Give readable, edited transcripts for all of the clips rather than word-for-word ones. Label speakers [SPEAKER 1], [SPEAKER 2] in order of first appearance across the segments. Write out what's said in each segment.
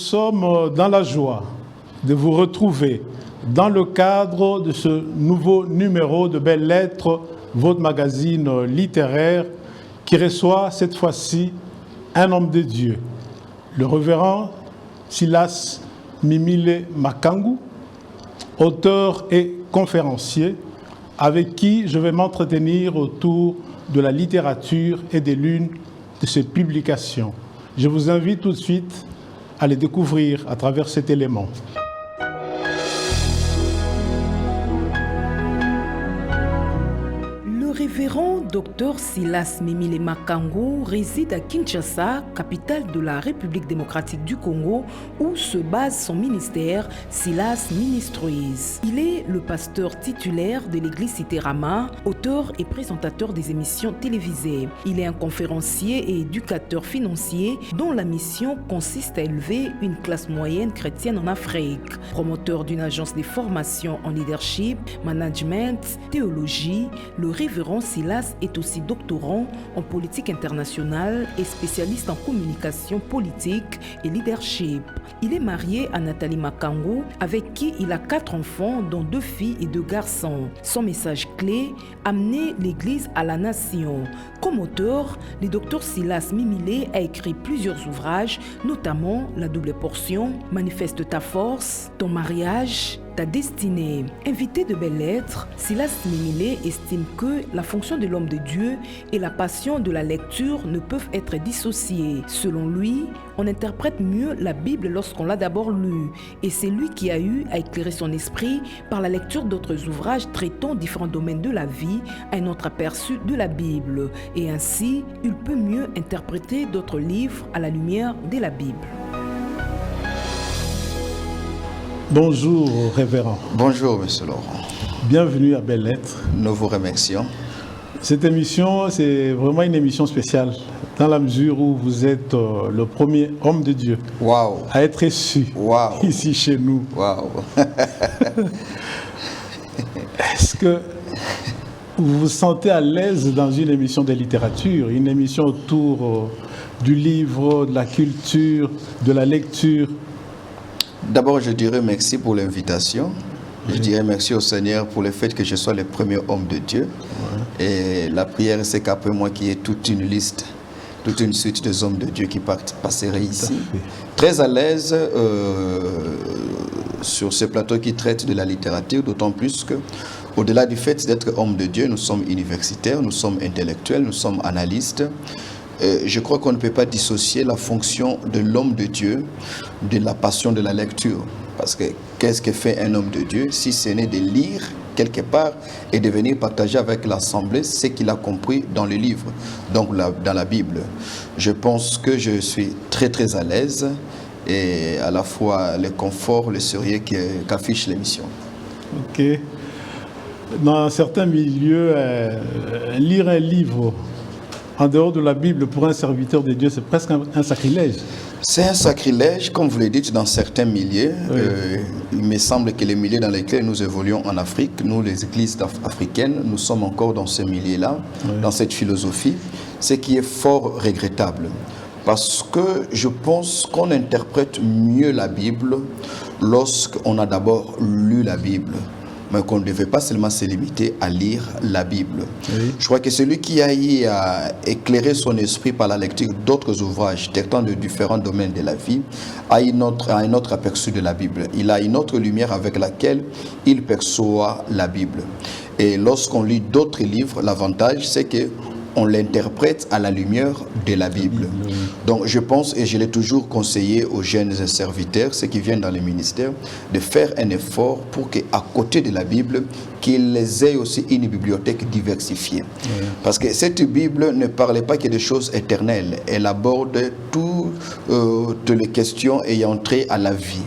[SPEAKER 1] sommes dans la joie de vous retrouver dans le cadre de ce nouveau numéro de Belles Lettres, votre magazine littéraire qui reçoit cette fois-ci un homme de Dieu, le révérend Silas Mimile Makangu, auteur et conférencier, avec qui je vais m'entretenir autour de la littérature et de l'une de ses publications. Je vous invite tout de suite à les découvrir à travers cet élément.
[SPEAKER 2] Le révérend Dr Silas Mimile Makangu réside à Kinshasa, capitale de la République démocratique du Congo, où se base son ministère Silas Ministries. Il est le pasteur titulaire de l'église Cité Rama, auteur et présentateur des émissions télévisées. Il est un conférencier et éducateur financier dont la mission consiste à élever une classe moyenne chrétienne en Afrique. Promoteur d'une agence de formation en leadership, management, théologie, le révérend Silas est aussi doctorant en politique internationale et spécialiste en communication politique et leadership. Il est marié à Nathalie Makangu, avec qui il a 4 enfants, dont 2 filles et 2 garçons. Son message clé, amener l'Église à la nation. Comme auteur, le docteur Silas Mimile a écrit plusieurs ouvrages, notamment La double portion, Manifeste ta force, Ton mariage, ta destinée. Invité de Belles Lettres, Silas Mimile estime que la fonction de l'homme de Dieu et la passion de la lecture ne peuvent être dissociées. Selon lui, on interprète mieux la Bible lorsqu'on l'a d'abord lue, et c'est lui qui a eu à éclairer son esprit par la lecture d'autres ouvrages traitant différents domaines de la vie, un autre aperçu de la Bible, et ainsi, il peut mieux interpréter d'autres livres à la lumière de la Bible.
[SPEAKER 1] Bonjour, révérend.
[SPEAKER 3] Bonjour, monsieur Laurent.
[SPEAKER 1] Bienvenue à Belles Lettres.
[SPEAKER 3] Nous vous remercions.
[SPEAKER 1] Cette émission, c'est vraiment une émission spéciale, dans la mesure où vous êtes le premier homme de Dieu à être reçu ici chez nous. Est-ce que vous vous sentez à l'aise dans une émission de littérature, une émission autour du livre, de la culture, de la lecture?
[SPEAKER 3] D'abord, je dirais merci pour l'invitation. Je dirais merci au Seigneur pour le fait que je sois le premier homme de Dieu. Et la prière, c'est qu'après moi, qu'il y ait toute une liste, toute une suite des hommes de Dieu qui passeraient ici. Très à l'aise sur ce plateau qui traite de la littérature, d'autant plus que, au-delà du fait d'être homme de Dieu, nous sommes universitaires, nous sommes intellectuels, nous sommes analystes. Je crois qu'on ne peut pas dissocier la fonction de l'homme de Dieu de la passion de la lecture. Parce que qu'est-ce que fait un homme de Dieu si ce n'est de lire quelque part et de venir partager avec l'Assemblée ce qu'il a compris dans le livre, donc dans la Bible. Je pense que je suis très très à l'aise et à la fois le confort, le sérieux qu'affiche l'émission.
[SPEAKER 1] Ok. Dans certains milieux, lire un livre en dehors de la Bible, pour un serviteur de Dieu, c'est presque un sacrilège.
[SPEAKER 3] C'est un sacrilège, comme vous le dites, dans certains milieux. Il me semble que les milieux dans lesquels nous évoluons en Afrique, nous les églises africaines, nous sommes encore dans ce milieu-là, dans cette philosophie, ce qui est fort regrettable. Parce que je pense qu'on interprète mieux la Bible lorsqu'on a d'abord lu la Bible. Mais qu'on ne devait pas seulement se limiter à lire la Bible. Je crois que celui qui a eu à éclairer son esprit par la lecture d'autres ouvrages traitant de différents domaines de la vie a un autre aperçu de la Bible. Il a une autre lumière avec laquelle il perçoit la Bible. Et lorsqu'on lit d'autres livres, l'avantage c'est que on l'interprète à la lumière de la Bible. Donc je pense, et je l'ai toujours conseillé aux jeunes serviteurs, ceux qui viennent dans le ministère, de faire un effort pour qu'à côté de la Bible, qu'ils aient aussi une bibliothèque diversifiée. Parce que cette Bible ne parlait pas que des choses éternelles, elle aborde toutes les questions ayant trait à la vie.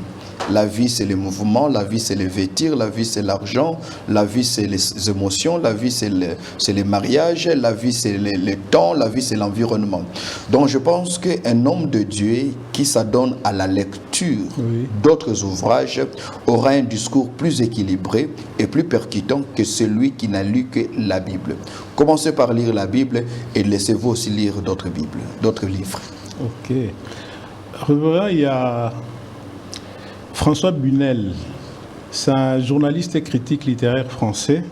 [SPEAKER 3] La vie, c'est le mouvement, la vie, c'est les vêtir, la vie, c'est l'argent, la vie, c'est les émotions, la vie, c'est les mariages, la vie, c'est le temps, la vie, c'est l'environnement. Donc, je pense qu'un homme de Dieu qui s'adonne à la lecture d'autres ouvrages aura un discours plus équilibré et plus percutant que celui qui n'a lu que la Bible. Commencez par lire la Bible et laissez-vous aussi lire d'autres Bibles, d'autres livres.
[SPEAKER 1] Ok. Révérend, il y a François Bunel, c'est un journaliste et critique littéraire français.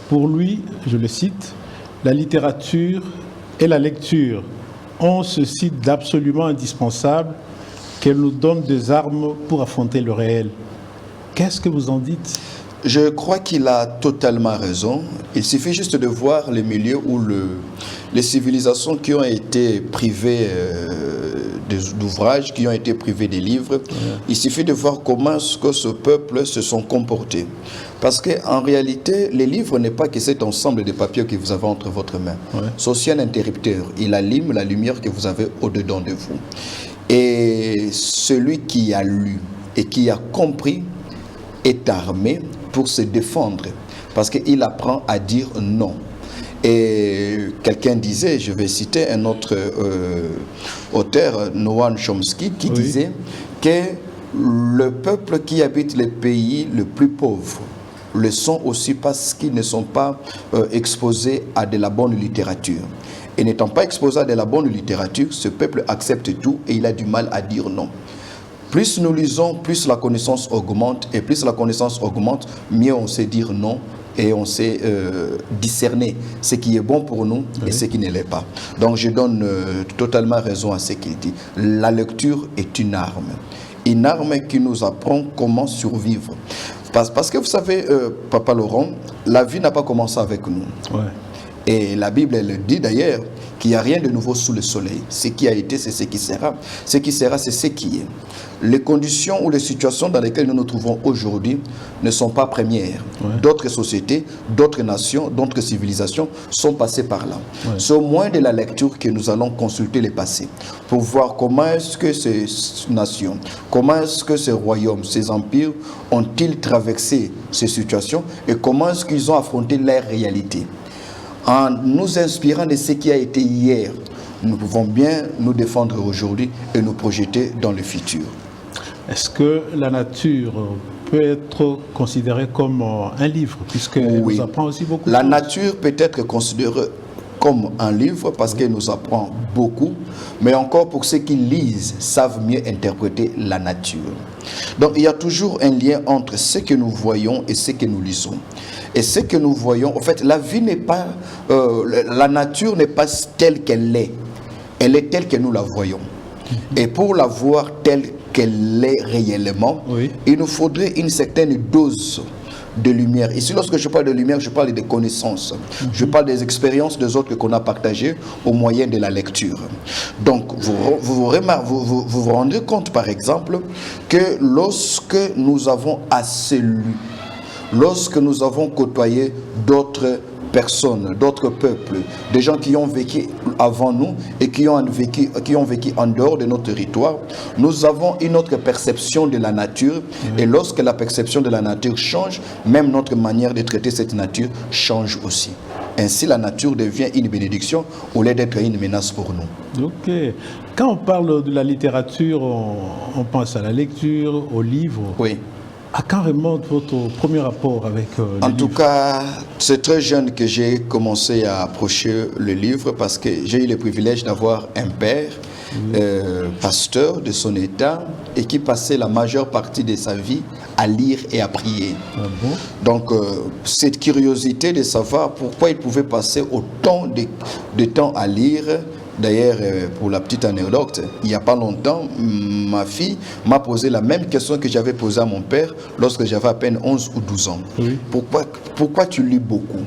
[SPEAKER 1] Pour lui, je le cite, « La littérature et la lecture ont ceci d'absolument indispensable qu'elles nous donnent des armes pour affronter le réel. » Qu'est-ce que vous en dites ?
[SPEAKER 3] Je crois qu'il a totalement raison. Il suffit juste de voir les milieux où les civilisations qui ont été privées d'ouvrages, qui ont été privées des livres, il suffit de voir comment ce peuple se sont comportés. Parce qu'en réalité, les livres n'est pas que cet ensemble de papiers que vous avez entre votre main. C'est aussi un interrupteur. Il allume la lumière que vous avez au-dedans de vous. Et celui qui a lu et qui a compris est armé pour se défendre, parce qu'il apprend à dire non. Et quelqu'un disait, je vais citer un autre auteur, Noam Chomsky, qui disait que le peuple qui habite les pays les plus pauvres le sont aussi parce qu'ils ne sont pas exposés à de la bonne littérature. Et n'étant pas exposé à de la bonne littérature, ce peuple accepte tout et il a du mal à dire non. Plus nous lisons, plus la connaissance augmente, et plus la connaissance augmente, mieux on sait dire non et on sait discerner ce qui est bon pour nous et ce qui ne l'est pas. Donc je donne totalement raison à ce qu'il dit. La lecture est une arme qui nous apprend comment survivre. Parce que vous savez, Papa Laurent, la vie n'a pas commencé avec nous. Et la Bible, elle dit d'ailleurs qu'il n'y a rien de nouveau sous le soleil. Ce qui a été, c'est ce qui sera. Ce qui sera, c'est ce qui est. Les conditions ou les situations dans lesquelles nous nous trouvons aujourd'hui ne sont pas premières. D'autres sociétés, d'autres nations, d'autres civilisations sont passées par là. C'est au moins de la lecture que nous allons consulter le passé pour voir comment est-ce que ces nations, comment est-ce que ces royaumes, ces empires ont-ils traversé ces situations et comment est-ce qu'ils ont affronté leur réalité. En nous inspirant de ce qui a été hier, nous pouvons bien nous défendre aujourd'hui et nous projeter dans le futur.
[SPEAKER 1] Est-ce que la nature peut être considérée comme un livre, puisqu'elle nous apprend aussi beaucoup?
[SPEAKER 3] La nature peut être considérée comme un livre parce qu'elle nous apprend beaucoup, mais encore pour ceux qui lisent, savent mieux interpréter la nature. Donc il y a toujours un lien entre ce que nous voyons et ce que nous lisons. Et ce que nous voyons, en fait, la vie n'est pas, la nature n'est pas telle qu'elle est. Elle est telle que nous la voyons. Et pour la voir telle qu'elle est réellement, il nous faudrait une certaine dose de lumière. Ici, lorsque je parle de lumière, je parle de connaissances. Je parle des expériences des autres qu'on a partagées au moyen de la lecture. Donc, vous vous rendez compte, par exemple, que lorsque nous avons assez lu, lorsque nous avons côtoyé d'autres personnes, d'autres peuples, des gens qui ont vécu avant nous et qui ont vécu en dehors de notre territoire, nous avons une autre perception de la nature. Et lorsque la perception de la nature change, même notre manière de traiter cette nature change aussi. Ainsi, la nature devient une bénédiction au lieu d'être une menace pour nous.
[SPEAKER 1] Ok. Quand on parle de la littérature, on pense à la lecture, aux livres.
[SPEAKER 3] Oui.
[SPEAKER 1] À quand remonte votre premier rapport avec le livre?
[SPEAKER 3] En tout cas, c'est très jeune que j'ai commencé à approcher le livre parce que j'ai eu le privilège d'avoir un père, pasteur de son état, et qui passait la majeure partie de sa vie à lire et à prier. Donc, cette curiosité de savoir pourquoi il pouvait passer autant de temps à lire. D'ailleurs, pour la petite anecdote, il n'y a pas longtemps, ma fille m'a posé la même question que j'avais posée à mon père lorsque j'avais à peine 11 ou 12 ans. Pourquoi tu lis beaucoup?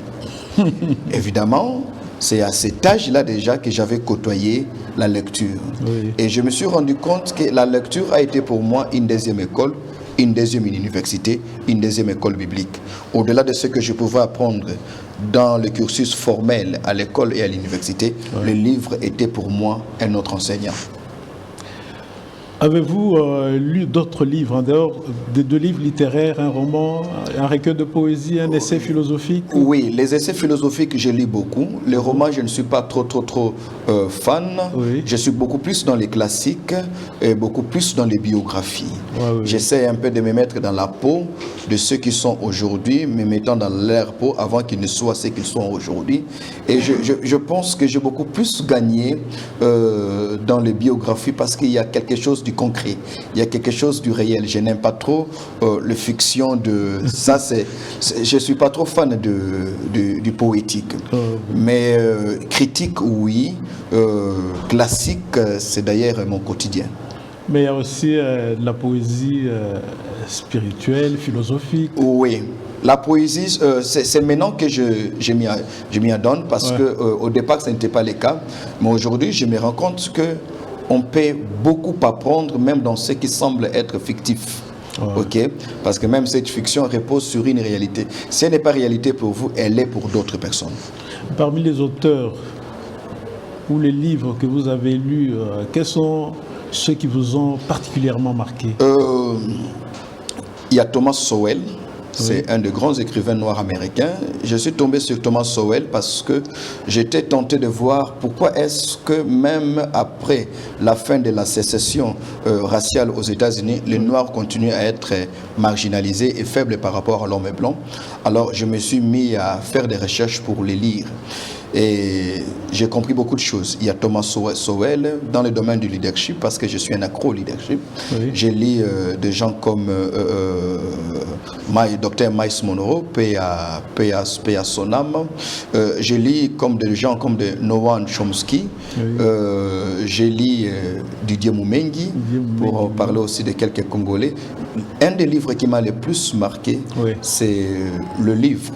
[SPEAKER 3] Évidemment, c'est à cet âge-là déjà que j'avais côtoyé la lecture. Et je me suis rendu compte que la lecture a été pour moi une deuxième école, une deuxième université, une deuxième école biblique. Au-delà de ce que je pouvais apprendre dans le cursus formel à l'école et à l'université, le livre était pour moi un autre enseignant.
[SPEAKER 1] Avez-vous lu d'autres livres, en dehors de deux livres littéraires, un roman, un recueil de poésie, un essai philosophique?
[SPEAKER 3] Oui, les essais philosophiques, je lis beaucoup. Les romans, je ne suis pas trop fan. Je suis beaucoup plus dans les classiques et beaucoup plus dans les biographies. J'essaie un peu de me mettre dans la peau de ceux qui sont aujourd'hui, me mettant dans leur peau avant qu'ils ne soient ce qu'ils sont aujourd'hui. Et je pense que j'ai beaucoup plus gagné dans les biographies parce qu'il y a quelque chose du concret, il y a quelque chose du réel. Je n'aime pas trop les fictions de... Ça, je ne suis pas trop fan du poétique. Mais critique, oui. Classique, c'est d'ailleurs mon quotidien.
[SPEAKER 1] Mais il y a aussi de la poésie spirituelle, philosophique.
[SPEAKER 3] Oui, la poésie, c'est maintenant que je m'y adonne parce que au départ, ce n'était pas le cas. Mais aujourd'hui, je me rends compte qu'on peut beaucoup apprendre, même dans ce qui semble être fictif. Ok, parce que même cette fiction repose sur une réalité. Si elle n'est pas réalité pour vous, elle est pour d'autres personnes. Parmi
[SPEAKER 1] les auteurs ou les livres que vous avez lus, quels sont ceux qui vous ont particulièrement marqué?
[SPEAKER 3] Il y a Thomas Sowell, c'est un des grands écrivains noirs américains. Je suis tombé sur Thomas Sowell parce que j'étais tenté de voir pourquoi est-ce que même après la fin de la sécession raciale aux États-Unis, les Noirs continuent à être marginalisés et faibles par rapport à l'homme blanc. Alors je me suis mis à faire des recherches pour les lire. Et j'ai compris beaucoup de choses. Il y a Thomas Sowell dans le domaine du leadership, parce que je suis un accro au leadership. J'ai lu des gens comme Dr Miles Monroe, paix à son âme. J'ai lu des gens comme Noam Chomsky. J'ai lu Didier Mumengi, pour parler aussi de quelques Congolais. Un des livres qui m'a le plus marqué, c'est le livre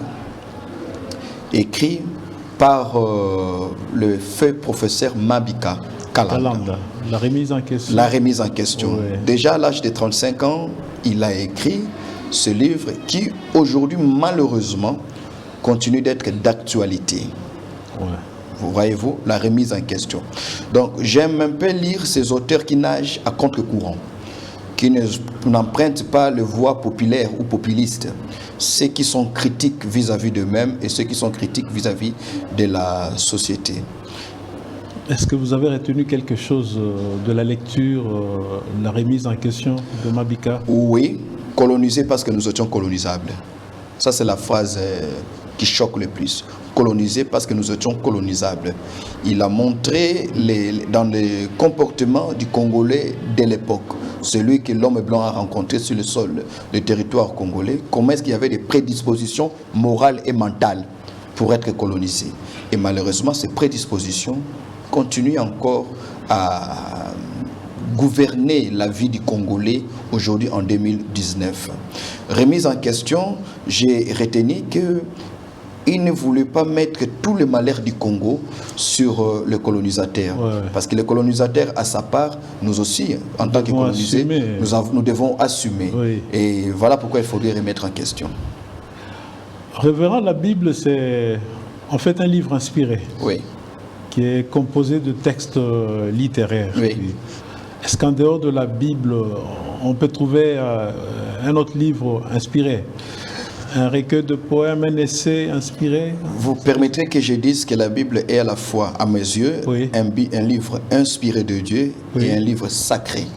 [SPEAKER 3] écrit par le fait professeur Mabika Kalanda.
[SPEAKER 1] La remise en question.
[SPEAKER 3] La remise en question. Déjà à l'âge de 35 ans, il a écrit ce livre qui aujourd'hui malheureusement continue d'être d'actualité. Vous voyez-vous, la remise en question. Donc j'aime un peu lire ces auteurs qui nagent à contre-courant, qui n'empruntent pas le voie populaire ou populiste. Ceux qui sont critiques vis-à-vis d'eux-mêmes et ceux qui sont critiques vis-à-vis de la société.
[SPEAKER 1] Est-ce que vous avez retenu quelque chose de la lecture, la remise en question de Mabika?
[SPEAKER 3] Oui, colonisés parce que nous étions colonisables. Ça, c'est la phrase qui choque le plus. Colonisés parce que nous étions colonisables. Il a montré dans le comportement du Congolais de l'époque, celui que l'homme blanc a rencontré sur le sol, le territoire congolais, comment est-ce qu'il y avait des prédispositions morales et mentales pour être colonisé. Et malheureusement, ces prédispositions continuent encore à gouverner la vie du Congolais aujourd'hui en 2019. Remise en question, j'ai retenu que il ne voulait pas mettre tous les malheurs du Congo sur le colonisateur. Parce que le colonisateur, à sa part, nous aussi, en tant que colonisés, nous devons assumer. Et voilà pourquoi il faudrait remettre en question.
[SPEAKER 1] Révérend, la Bible, c'est en fait un livre inspiré. Qui est composé de textes littéraires. Est-ce qu'en dehors de la Bible, on peut trouver un autre livre inspiré? Un recueil de poèmes, un essai inspiré?
[SPEAKER 3] Vous permettrez que je dise que la Bible est à la fois, à mes yeux, un livre inspiré de Dieu et un livre sacré.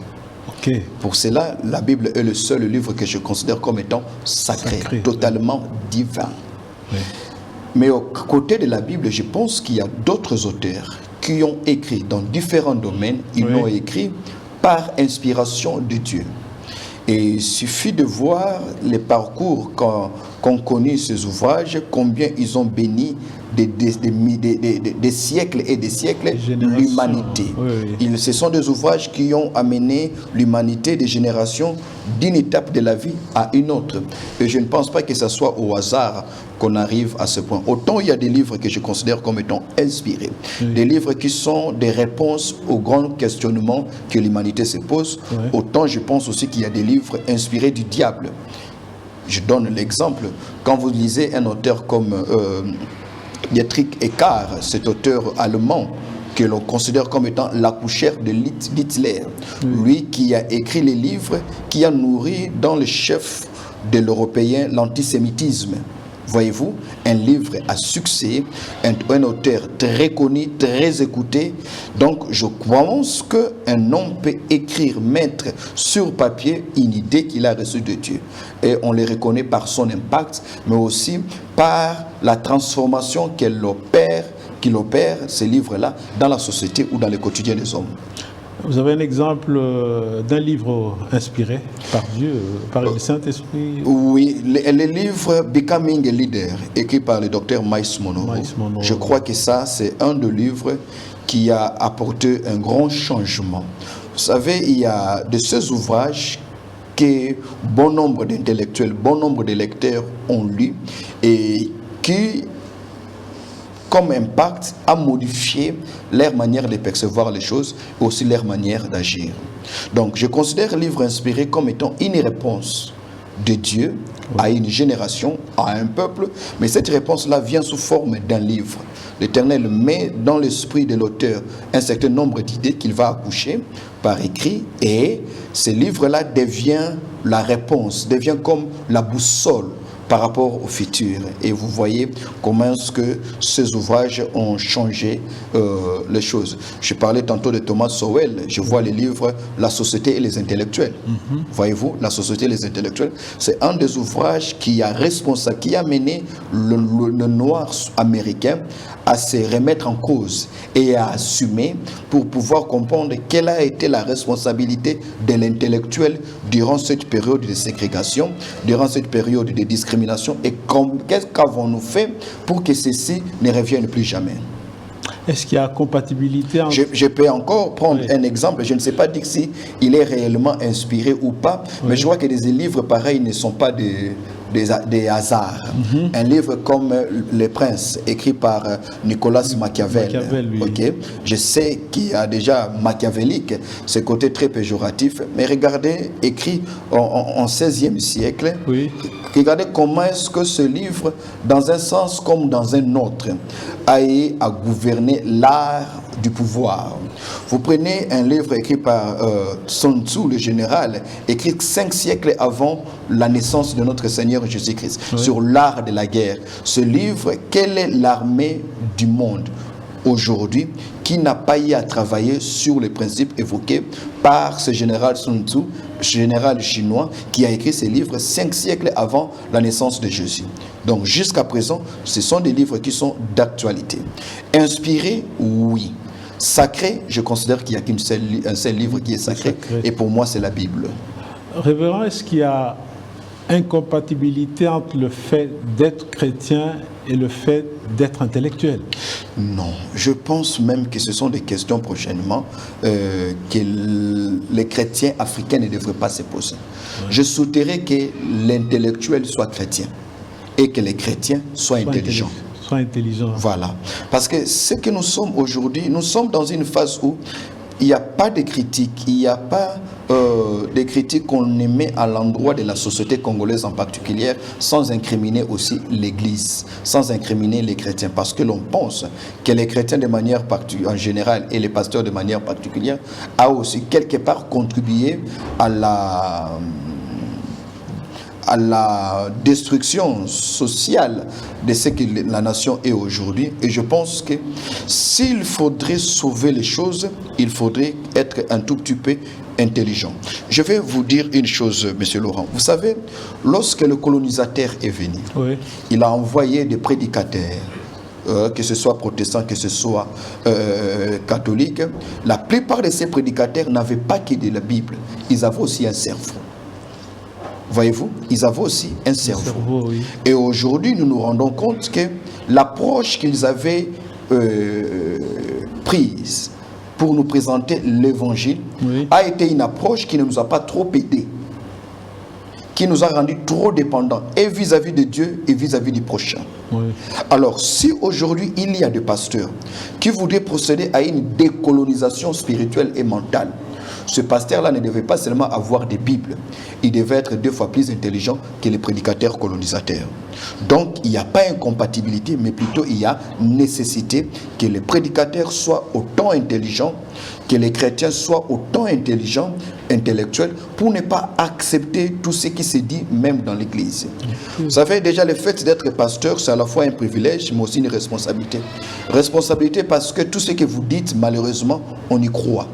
[SPEAKER 3] Pour cela, la Bible est le seul livre que je considère comme étant sacré. Totalement divin. Mais au côté de la Bible, je pense qu'il y a d'autres auteurs qui ont écrit dans différents domaines. Ils l'ont écrit par inspiration de Dieu. Et il suffit de voir les parcours qu'ont connus ces ouvrages, combien ils ont béni des siècles et des siècles l'humanité. Ce sont des ouvrages qui ont amené l'humanité des générations d'une étape de la vie à une autre. Et je ne pense pas que ce soit au hasard qu'on arrive à ce point. Autant il y a des livres que je considère comme étant inspirés, des livres qui sont des réponses aux grands questionnements que l'humanité se pose, autant je pense aussi qu'il y a des livres inspirés du diable. Je donne l'exemple, quand vous lisez un auteur comme Dietrich Eckart, cet auteur allemand que l'on considère comme étant l'accoucheur d'Hitler, lui qui a écrit les livres qui a nourri dans le chef de l'Européen l'antisémitisme. Voyez-vous, un livre à succès, un auteur très connu, très écouté. Donc, je pense qu'un homme peut écrire, mettre sur papier une idée qu'il a reçue de Dieu. Et on le reconnaît par son impact, mais aussi par la transformation qu'il opère, ces livres-là, dans la société ou dans le quotidien des hommes.
[SPEAKER 1] Vous avez un exemple d'un livre inspiré par Dieu, par le Saint-Esprit?
[SPEAKER 3] Oui, le livre Becoming a Leader, écrit par le docteur Myles Munroe. Je crois que ça, c'est un des livres qui a apporté un grand changement. Vous savez, il y a de ces ouvrages que bon nombre d'intellectuels, bon nombre de lecteurs ont lu et qui, comme impact, a modifié leur manière de percevoir les choses et aussi leur manière d'agir. Donc, je considère le livre inspiré comme étant une réponse de Dieu à une génération, à un peuple, mais cette réponse-là vient sous forme d'un livre. L'Éternel met dans l'esprit de l'auteur un certain nombre d'idées qu'il va accoucher par écrit, et ce livre-là devient la réponse, devient comme la boussole par rapport au futur. Et vous voyez comment est-ce que ces ouvrages ont changé les choses. Je parlais tantôt de Thomas Sowell. Je vois les livres La société et les intellectuels. Voyez-vous, La société et les intellectuels, c'est un des ouvrages qui a mené le noir américain à se remettre en cause et à assumer pour pouvoir comprendre quelle a été la responsabilité de l'intellectuel durant cette période de ségrégation, durant cette période de discrimination, et qu'est-ce qu'avons-nous fait pour que ceci ne revienne plus jamais.
[SPEAKER 1] Est-ce qu'il y a compatibilité entre...
[SPEAKER 3] Je peux encore prendre un exemple. Je ne sais pas dire si il est réellement inspiré ou pas, mais je vois que des livres pareils ne sont pas des hasards. Un livre comme Les Princes, écrit par Nicolas Machiavel, je sais qu'il y a déjà machiavélique, ce côté très péjoratif, mais regardez, écrit en 16e siècle, regardez comment est-ce que ce livre, dans un sens comme dans un autre, a gouverné l'art du pouvoir. Vous prenez un livre écrit par Sun Tzu, le général, écrit 5 siècles avant la naissance de notre Seigneur Jésus-Christ, sur l'art de la guerre. Ce livre, quelle est l'armée du monde aujourd'hui qui n'a pas eu à travailler sur les principes évoqués par ce général Sun Tzu, général chinois, qui a écrit ces livres 5 siècles avant la naissance de Jésus. Donc jusqu'à présent, ce sont des livres qui sont d'actualité. Inspirés, oui. Sacré, je considère qu'il n'y a qu'un seul livre qui est sacré, et pour moi c'est la Bible.
[SPEAKER 1] Révérend, est-ce qu'il y a incompatibilité entre le fait d'être chrétien et le fait d'être intellectuel?
[SPEAKER 3] Non, je pense même que ce sont des questions prochainement que les chrétiens africains ne devraient pas se poser. Je souhaiterais que l'intellectuel soit chrétien et que les chrétiens soient intelligents. Voilà. Parce que ce que nous sommes aujourd'hui, nous sommes dans une phase où il n'y a pas de critiques, il n'y a pas des critiques qu'on émet à l'endroit de la société congolaise en particulier, sans incriminer aussi l'Église, sans incriminer les chrétiens, parce que l'on pense que les chrétiens de manière en général et les pasteurs de manière particulière a aussi quelque part contribué à la destruction sociale de ce que la nation est aujourd'hui. Et je pense que s'il faudrait sauver les choses, il faudrait être un tout petit peu intelligent. Je vais vous dire une chose, Monsieur Laurent. Vous savez, lorsque le colonisateur est venu, il a envoyé des prédicateurs, que ce soit protestants, que ce soit catholiques. La plupart de ces prédicateurs n'avaient pas que de la Bible. Ils avaient aussi un cerveau. Voyez-vous, ils avaient aussi un cerveau. Et aujourd'hui, nous nous rendons compte que l'approche qu'ils avaient prise pour nous présenter l'évangile a été une approche qui ne nous a pas trop aidés, qui nous a rendus trop dépendants, et vis-à-vis de Dieu et vis-à-vis du prochain. Alors, si aujourd'hui il y a des pasteurs qui voudraient procéder à une décolonisation spirituelle et mentale, ce pasteur-là ne devait pas seulement avoir des Bibles, il devait être 2 fois plus intelligent que les prédicateurs colonisateurs. Donc, il n'y a pas incompatibilité, mais plutôt il y a nécessité que les prédicateurs soient autant intelligents, que les chrétiens soient autant intelligents, intellectuels, pour ne pas accepter tout ce qui se dit même dans l'Église. Vous savez, déjà le fait d'être pasteur, c'est à la fois un privilège, mais aussi une responsabilité. Responsabilité parce que tout ce que vous dites, malheureusement, on y croit.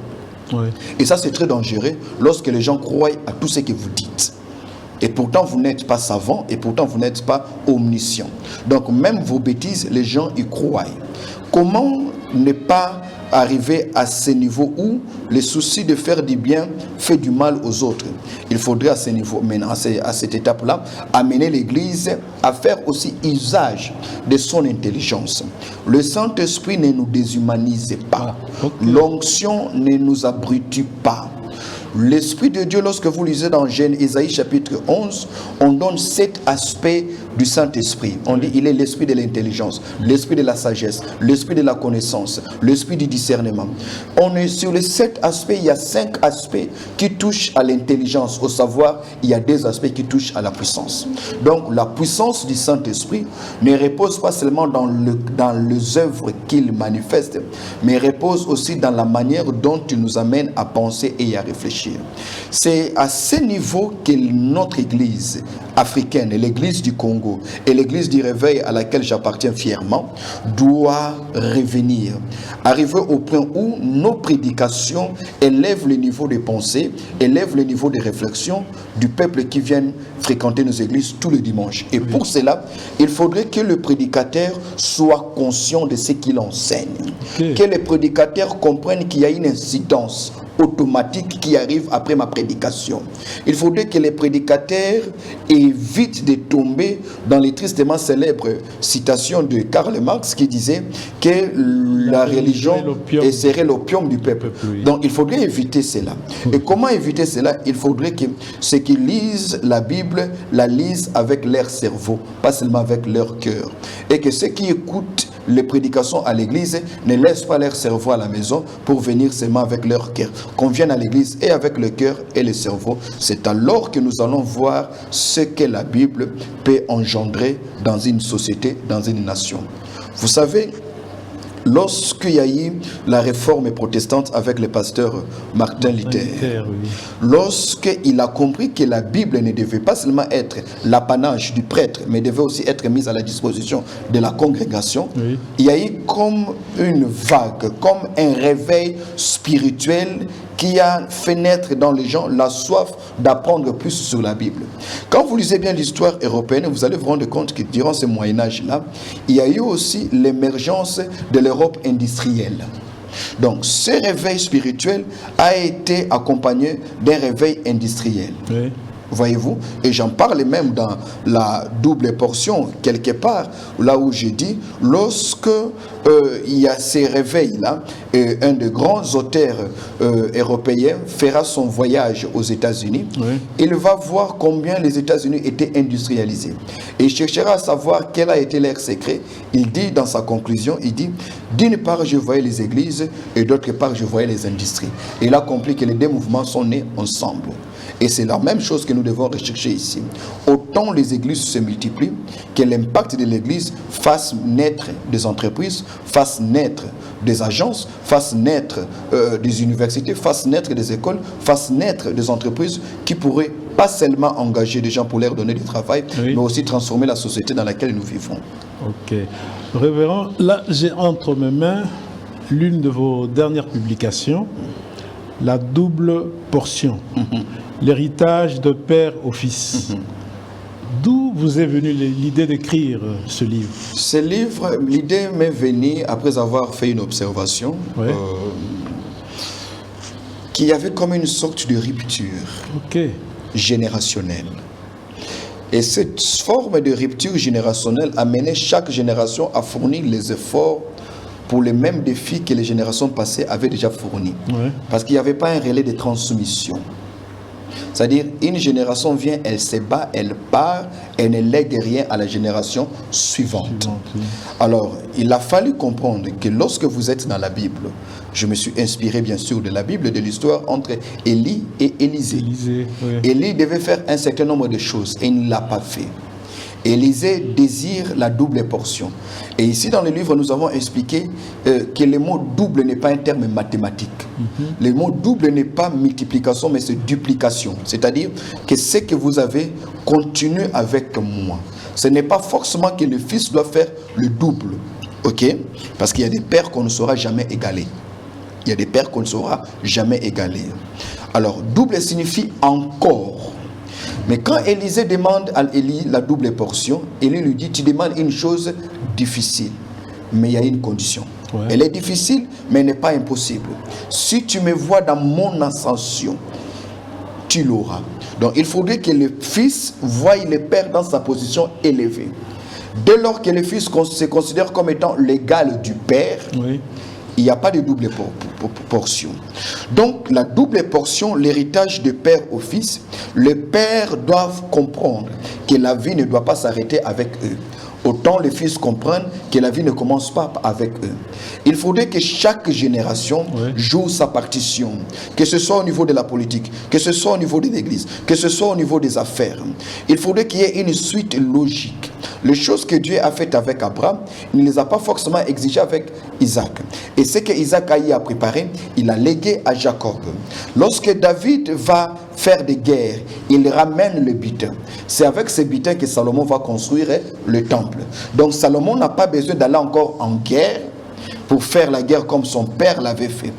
[SPEAKER 1] Oui.
[SPEAKER 3] Et ça, c'est très dangereux lorsque les gens croient à tout ce que vous dites. Et pourtant, vous n'êtes pas savant, et pourtant, vous n'êtes pas omniscient. Donc, même vos bêtises, les gens y croient. Comment ne pas arriver à ce niveau où le souci de faire du bien fait du mal aux autres? Il faudrait à ce niveau, maintenant, à cette étape-là, amener l'Église à faire aussi usage de son intelligence. Le Saint-Esprit ne nous déshumanise pas. L'onction ne nous abrutit pas. L'Esprit de Dieu, lorsque vous lisez dans Ésaïe chapitre 11, on donne 7 aspects du Saint-Esprit. On dit il est l'esprit de l'intelligence, l'esprit de la sagesse, l'esprit de la connaissance, l'esprit du discernement. On est sur les 7 aspects, il y a 5 aspects qui touchent à l'intelligence. Au savoir, il y a 2 aspects qui touchent à la puissance. Donc la puissance du Saint-Esprit ne repose pas seulement dans les œuvres qu'il manifeste, mais repose aussi dans la manière dont il nous amène à penser et à réfléchir. C'est à ce niveau que notre Église africaine, l'Église du Congo et l'Église du Réveil à laquelle j'appartiens fièrement, doit revenir. Arriver au point où nos prédications élèvent le niveau de pensée, élèvent le niveau de réflexion du peuple qui vient fréquenter nos églises tous les dimanches. Et pour cela, il faudrait que le prédicateur soit conscient de ce qu'il enseigne. Que les prédicateurs comprennent qu'il y a une incidence automatique qui arrive après ma prédication. Il faudrait que les prédicateurs évitent de tomber dans les tristement célèbres citations de Karl Marx qui disait que la religion serait l'opium du peuple. Donc il faudrait éviter cela. Et comment éviter cela? Il faudrait que ceux qui lisent la Bible la lisent avec leur cerveau, pas seulement avec leur cœur. Et que ceux qui écoutent les prédications à l'église ne laissent pas leur cerveau à la maison pour venir seulement avec leur cœur. Qu'on vienne à l'église et avec le cœur et le cerveau. C'est alors que nous allons voir ce que la Bible peut engendrer dans une société, dans une nation. Vous savez, lorsqu'il y a eu la réforme protestante avec le pasteur Martin Luther, lorsqu'il a compris que la Bible ne devait pas seulement être l'apanage du prêtre, mais devait aussi être mise à la disposition de la congrégation, il y a eu comme une vague, comme un réveil spirituel qui a fait naître dans les gens la soif d'apprendre plus sur la Bible. Quand vous lisez bien l'histoire européenne, vous allez vous rendre compte que durant ce Moyen-Âge-là, il y a eu aussi l'émergence de l'Europe industrielle. Donc, ce réveil spirituel a été accompagné d'un réveil industriel. Voyez-vous, et j'en parle même dans la double portion, quelque part, là où je dis, lorsque il y a ces réveils-là, un des grands auteurs européens fera son voyage aux États-Unis, il va voir combien les États-Unis étaient industrialisés. Et il cherchera à savoir quel a été leur secret. Il dit dans sa conclusion, il dit, d'une part je voyais les églises et d'autre part je voyais les industries. Et il a compris que les 2 mouvements sont nés ensemble. Et c'est la même chose que nous devons rechercher ici. Autant les églises se multiplient, que l'impact de l'église fasse naître des entreprises, fasse naître des agences, fasse naître des universités, fasse naître des écoles, fasse naître des entreprises qui pourraient pas seulement engager des gens pour leur donner du travail, mais aussi transformer la société dans laquelle nous vivons.
[SPEAKER 1] Ok. Révérend, là j'ai entre mes mains l'une de vos dernières publications, la double portion. L'héritage de père au fils. D'où vous est venue l'idée d'écrire ce livre?
[SPEAKER 3] Ce livre, l'idée m'est venue après avoir fait une observation qu'il y avait comme une sorte de rupture générationnelle. Et cette forme de rupture générationnelle amenait chaque génération à fournir les efforts pour les mêmes défis que les générations passées avaient déjà fournis. Parce qu'il n'y avait pas un relais de transmission. C'est-à-dire, une génération vient, elle se bat, elle part, elle ne lègue rien à la génération suivante.
[SPEAKER 1] Oui.
[SPEAKER 3] Alors, il a fallu comprendre que lorsque vous êtes dans la Bible, je me suis inspiré bien sûr de la Bible, de l'histoire entre Élie et Élisée.
[SPEAKER 1] Élisée, oui.
[SPEAKER 3] Élie devait faire un certain nombre de choses et il ne l'a pas fait. Élisée désire la double portion. Et ici dans le livre, nous avons expliqué que le mot double n'est pas un terme mathématique. Le mot double n'est pas multiplication, mais c'est duplication. C'est-à-dire que ce que vous avez, continue avec moi. Ce n'est pas forcément que le fils doit faire le double. Ok? Parce qu'il y a des pères qu'on ne saura jamais égaler. Il y a des pères qu'on ne saura jamais égaler. Alors, double signifie encore. Mais quand Élisée demande à Élie la double portion, Élie lui dit, tu demandes une chose difficile, mais il y a une condition.
[SPEAKER 1] Ouais.
[SPEAKER 3] Elle est difficile, mais elle n'est pas impossible. Si tu me vois dans mon ascension, tu l'auras. Donc il faudrait que le fils voie le père dans sa position élevée. Dès lors que le fils se considère comme étant l'égal du père,
[SPEAKER 1] Oui.
[SPEAKER 3] il n'y a pas de double portion. Donc, la double portion, l'héritage de père au fils, les pères doivent comprendre que la vie ne doit pas s'arrêter avec eux. Autant les fils comprennent que la vie ne commence pas avec eux. Il faudrait que chaque génération joue sa partition, que ce soit au niveau de la politique, que ce soit au niveau de l'église, que ce soit au niveau des affaires. Il faudrait qu'il y ait une suite logique. Les choses que Dieu a faites avec Abraham, il ne les a pas forcément exigées avec Isaac. Et ce que Isaac a préparé, il a légué à Jacob. Lorsque David va faire des guerres, il ramène le butin. C'est avec ce butin que Salomon va construire le temple. Donc Salomon n'a pas besoin d'aller encore en guerre pour faire la guerre comme son père l'avait fait.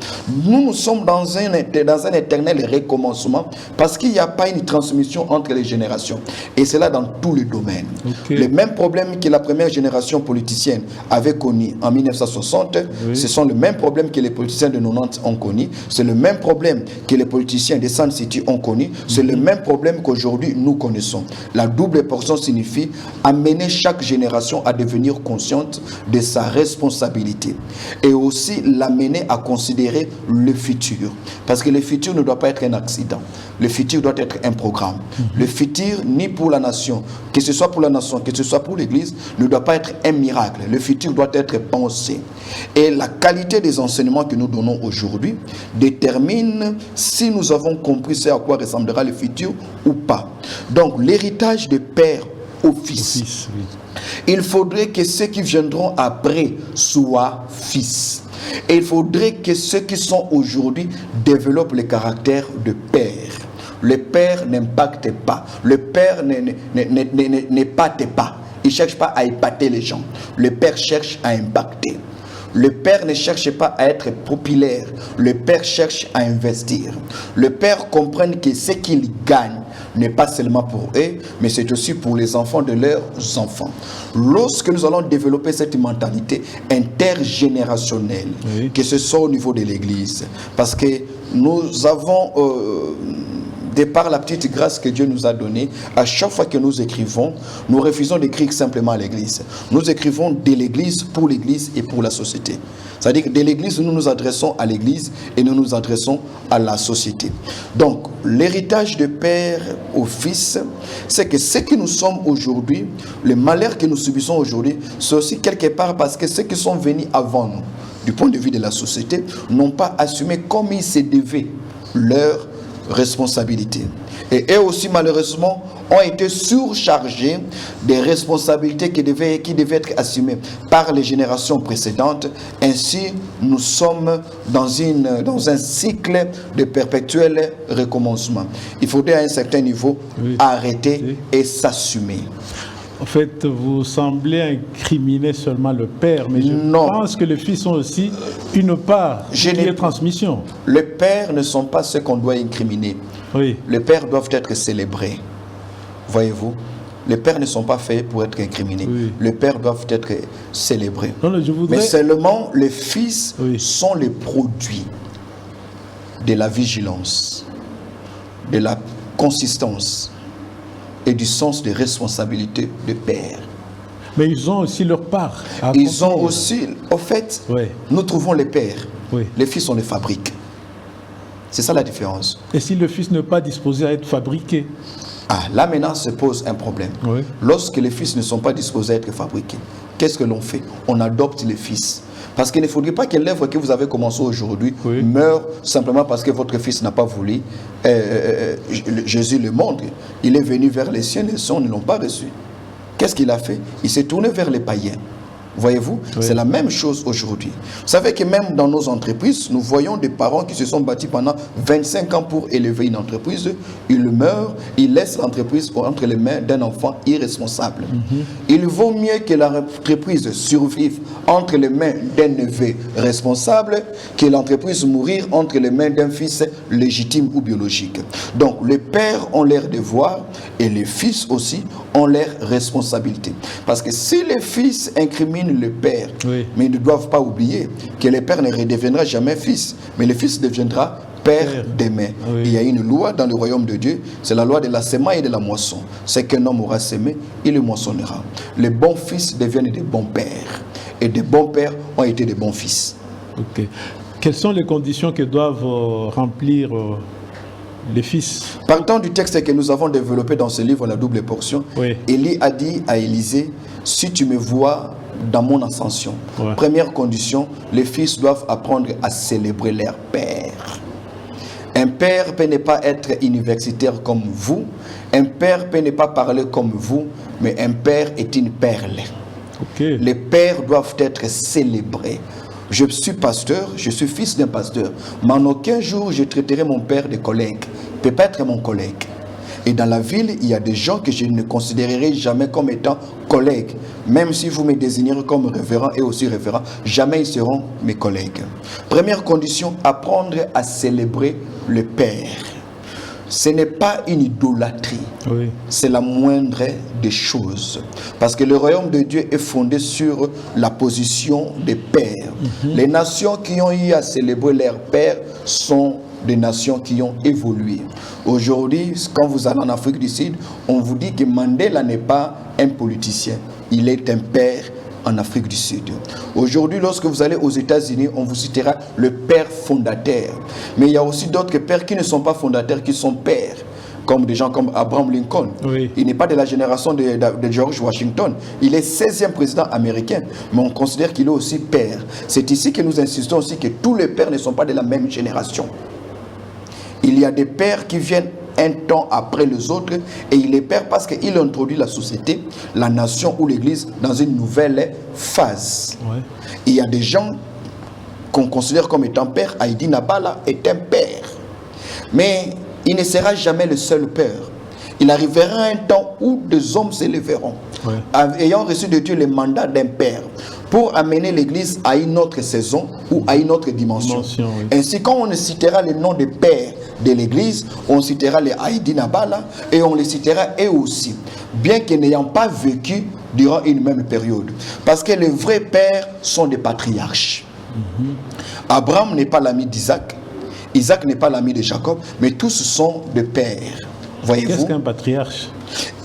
[SPEAKER 3] Nous sommes dans un éternel recommencement parce qu'il n'y a pas une transmission entre les générations. Et c'est là dans tous les domaines.
[SPEAKER 1] Okay.
[SPEAKER 3] Les mêmes problèmes que la première génération politicienne avait connu en 1960, ce sont les mêmes problèmes que les politiciens de 90 ont connu. C'est le même problème que les politiciens de Sun City ont connu. C'est le même problème qu'aujourd'hui nous connaissons. La double portion signifie amener chaque génération à devenir consciente de sa responsabilité. Et aussi l'amener à considérer le futur. Parce que le futur ne doit pas être un accident. Le futur doit être un programme. Le futur, ni pour la nation, que ce soit pour la nation, que ce soit pour l'Église, ne doit pas être un miracle. Le futur doit être pensé. Et la qualité des enseignements que nous donnons aujourd'hui détermine si nous avons compris ce à quoi ressemblera le futur ou pas. Donc l'héritage de père au fils.
[SPEAKER 1] Oui.
[SPEAKER 3] Il faudrait que ceux qui viendront après soient fils. Et il faudrait que ceux qui sont aujourd'hui développent le caractère de père. Le père n'impacte pas. Le père n'épate pas. Il ne cherche pas à épater les gens. Le père cherche à impacter. Le père ne cherche pas à être populaire. Le père cherche à investir. Le père comprend que ce qu'il gagne n'est pas seulement pour eux, mais c'est aussi pour les enfants de leurs enfants. Lorsque nous allons développer cette mentalité intergénérationnelle, que ce soit au niveau de l'Église, parce que nous avons, de par la petite grâce que Dieu nous a donnée, à chaque fois que nous écrivons, nous refusons d'écrire simplement à l'Église. Nous écrivons de l'Église et pour la société. C'est-à-dire que de l'Église, nous nous adressons à l'Église et nous nous adressons à la société. Donc, l'héritage de père au fils, c'est que ce que nous sommes aujourd'hui, le malheur que nous subissons aujourd'hui, c'est aussi quelque part parce que ceux qui sont venus avant nous, du point de vue de la société, n'ont pas assumé comme il se devait leur responsabilité. Et eux aussi, malheureusement, ont été surchargés des responsabilités qui devaient être assumées par les générations précédentes. Ainsi, nous sommes dans un cycle de perpétuel recommencement. Il faudrait à un certain niveau arrêter et s'assumer.
[SPEAKER 1] En fait, vous semblez incriminer seulement le père, mais je pense que les fils ont aussi une part de transmission.
[SPEAKER 3] Les pères ne sont pas ceux qu'on doit incriminer.
[SPEAKER 1] Oui.
[SPEAKER 3] Les pères doivent être célébrés. Voyez-vous, les pères ne sont pas faits pour être incriminés. Les pères doivent être célébrés. Mais seulement les fils sont les produits de la vigilance, de la consistance et du sens de responsabilité de père.
[SPEAKER 1] Mais ils ont aussi leur part.
[SPEAKER 3] Ils ont aussi, au fait, nous trouvons les pères. Les fils, on les fabrique. C'est ça la différence.
[SPEAKER 1] Et si le fils n'est pas disposé à être fabriqué?
[SPEAKER 3] Ah, là maintenant se pose un problème.
[SPEAKER 1] Oui.
[SPEAKER 3] Lorsque les fils ne sont pas disposés à être fabriqués, qu'est-ce que l'on fait? On adopte les fils. Parce qu'il ne faudrait pas que l'œuvre que vous avez commencée aujourd'hui meure simplement parce que votre fils n'a pas voulu. Jésus le montre. Il est venu vers les siens, les siens ne l'ont pas reçu. Qu'est-ce qu'il a fait? Il s'est tourné vers les païens. Voyez-vous, c'est la même chose aujourd'hui. Vous savez que même dans nos entreprises, nous voyons des parents qui se sont bâtis pendant 25 ans pour élever une entreprise. Ils meurent, ils laissent l'entreprise entre les mains d'un enfant irresponsable. Il vaut mieux que l'entreprise survive entre les mains d'un neveu responsable que l'entreprise mourir entre les mains d'un fils légitime ou biologique. Donc les pères ont leur devoir et les fils aussi ont leur responsabilité. Parce que si les fils incriminent le père, mais ils ne doivent pas oublier que le père ne redeviendra jamais fils, mais le fils deviendra père demain. Il y a une loi dans le royaume de Dieu, c'est la loi de la semaille et de la moisson. C'est qu'un homme aura semé, il le moissonnera. Les bons fils deviennent des bons pères, et des bons pères ont été des bons fils.
[SPEAKER 1] Ok. Quelles sont les conditions que doivent remplir les fils?
[SPEAKER 3] Partant du texte que nous avons développé dans ce livre, La double portion, Élie a dit à Élisée, si tu me vois dans mon ascension, première condition, les fils doivent apprendre à célébrer leur père. Un père peut ne pas être universitaire comme vous, un père peut ne pas parler comme vous, mais un père est une perle. Les pères doivent être célébrés. Je suis pasteur, je suis fils d'un pasteur, mais en aucun jour je traiterai mon père de collègue. Il ne peut pas être mon collègue. Et dans la ville, il y a des gens que je ne considérerai jamais comme étant collègues. Même si vous me désignerez comme révérend et aussi révérend, jamais ils seront mes collègues. Première condition, apprendre à célébrer le Père. Ce n'est pas une idolâtrie, c'est la moindre des choses. Parce que le royaume de Dieu est fondé sur la position des pères. Les nations qui ont eu à célébrer leur père sont des nations qui ont évolué. Aujourd'hui, quand vous allez en Afrique du Sud, on vous dit que Mandela n'est pas un politicien, il est un père en Afrique du Sud. Aujourd'hui, lorsque vous allez aux États-Unis, on vous citera le père fondateur. Mais il y a aussi d'autres pères qui ne sont pas fondateurs, qui sont pères, comme des gens comme Abraham Lincoln. Il n'est pas de la génération de George Washington. Il est 16e président américain, mais on considère qu'il est aussi père. C'est ici que nous insistons aussi que tous les pères ne sont pas de la même génération. Il y a des pères qui viennent un temps après les autres et il est père parce qu'il introduit la société, la nation ou l'église dans une nouvelle phase. Il y a des gens qu'on considère comme étant père. Heidi Nabala est un père, mais il ne sera jamais le seul père. Il arrivera un temps où des hommes s'élèveront, ayant reçu de Dieu le mandat d'un père, pour amener l'église à une autre saison ou à une autre dimension. Ainsi, quand on citera le nom des pères de l'église, on citera les Heidi Nabala et on les citera eux aussi, bien que n'ayant pas vécu durant une même période. Parce que les vrais pères sont des patriarches. Abraham n'est pas l'ami d'Isaac, Isaac n'est pas l'ami de Jacob, mais tous sont des pères. Voyez-vous?
[SPEAKER 1] Qu'est-ce qu'un patriarche?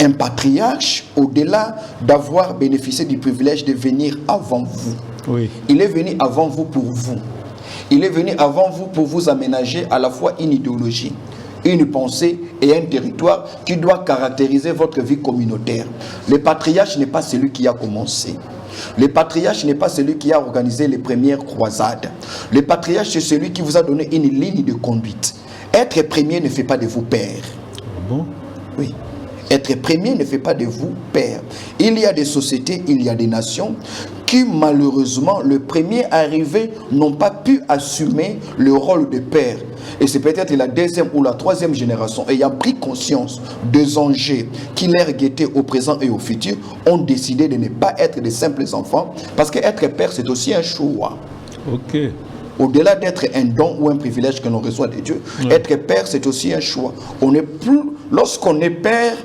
[SPEAKER 3] Un patriarche, au-delà d'avoir bénéficié du privilège de venir avant vous, il est venu avant vous pour vous. Il est venu avant vous pour vous aménager à la fois une idéologie, une pensée et un territoire qui doit caractériser votre vie communautaire. Le patriarche n'est pas celui qui a commencé. Le patriarche n'est pas celui qui a organisé les premières croisades. Le patriarche, c'est celui qui vous a donné une ligne de conduite. Être premier ne fait pas de vous père. Oui. Être premier ne fait pas de vous père. Il y a des sociétés, il y a des nations qui malheureusement, le premier arrivé, n'ont pas pu assumer le rôle de père. Et c'est peut-être la deuxième ou la troisième génération, ayant pris conscience des enjeux qui leur guettaient au présent et au futur, ont décidé de ne pas être des simples enfants, parce qu'être père, c'est aussi un choix. Au-delà d'être un don ou un privilège que l'on reçoit de Dieu, être père, c'est aussi un choix. On n'est plus, lorsqu'on est père,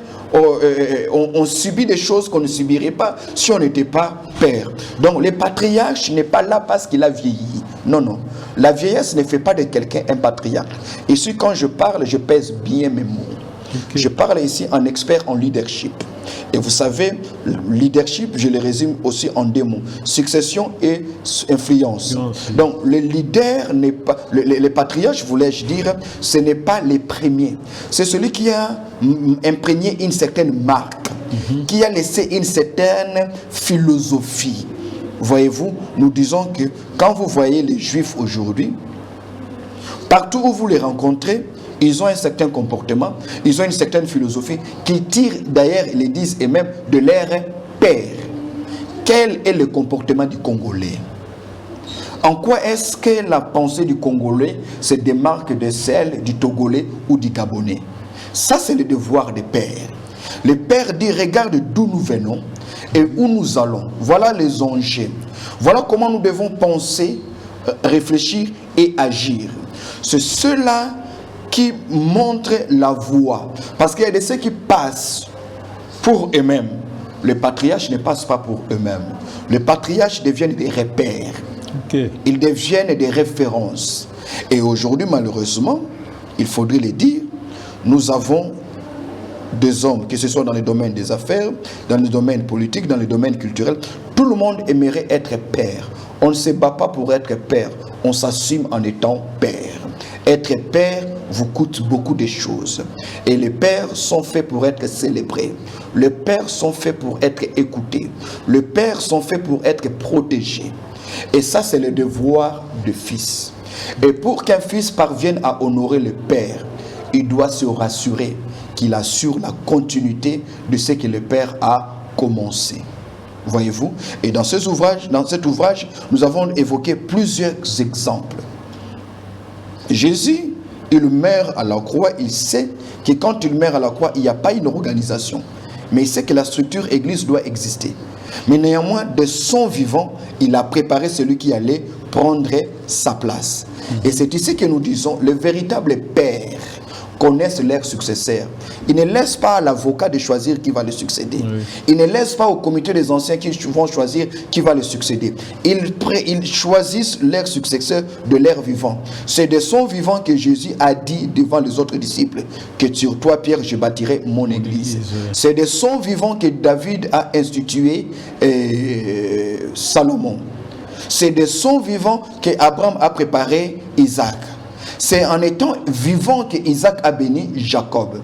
[SPEAKER 3] on subit des choses qu'on ne subirait pas si on n'était pas père. Donc le patriarche n'est pas là parce qu'il a vieilli. Non, non. La vieillesse ne fait pas de quelqu'un un patriarche. Ici, quand je parle, je pèse bien mes mots. Je parle ici en expert en leadership. Et vous savez, leadership, je le résume aussi en deux mots. Succession et influence. Donc, le leader n'est pas... Les patriarches, voulais-je dire, ce n'est pas les premiers. C'est celui qui a imprégné une certaine marque, qui a laissé une certaine philosophie. Voyez-vous, nous disons que quand vous voyez les Juifs aujourd'hui, partout où vous les rencontrez, ils ont un certain comportement, ils ont une certaine philosophie qui tire d'ailleurs, ils le disent, et même de leur père. Quel est le comportement du Congolais? En quoi est-ce que la pensée du Congolais se démarque de celle du Togolais ou du Gabonais? Ça, c'est le devoir des pères. Le père dit, regarde d'où nous venons et où nous allons. Voilà les enjeux. Voilà comment nous devons penser, réfléchir et agir. C'est cela qui montre la voie. Parce qu'il y a de ceux qui passent pour eux-mêmes. Les patriarches ne passent pas pour eux-mêmes. Les patriarches deviennent des repères. Ils deviennent des références. Et aujourd'hui, malheureusement, il faudrait le dire, nous avons des hommes, que ce soit dans les domaines des affaires, dans les domaines politiques, dans les domaines culturels, tout le monde aimerait être père. On ne se bat pas pour être père, on s'assume en étant père. Être père vous coûte beaucoup de choses. Et les pères sont faits pour être célébrés. Les pères sont faits pour être écoutés. Les pères sont faits pour être protégés. Et ça, c'est le devoir du fils. Et pour qu'un fils parvienne à honorer le père, il doit se rassurer qu'il assure la continuité de ce que le père a commencé. Voyez-vous? Et dans cet ouvrage, nous avons évoqué plusieurs exemples. Jésus, il meurt à la croix, il sait que quand il meurt à la croix, il n'y a pas une organisation. Mais il sait que la structure église doit exister. Mais néanmoins, de son vivant, il a préparé celui qui allait prendre sa place. Et c'est ici que nous disons, le véritable père connaissent leurs successeurs. Ils ne laissent pas à l'avocat de choisir qui va le succéder. Ils ne laissent pas au comité des anciens qui vont choisir qui va le succéder. Ils choisissent leurs successeurs de leur vivant. C'est de son vivant que Jésus a dit devant les autres disciples que sur toi, Pierre, je bâtirai mon église. C'est de son vivant que David a institué Salomon. C'est de son vivant que Abraham a préparé Isaac. C'est en étant vivant que Isaac a béni Jacob.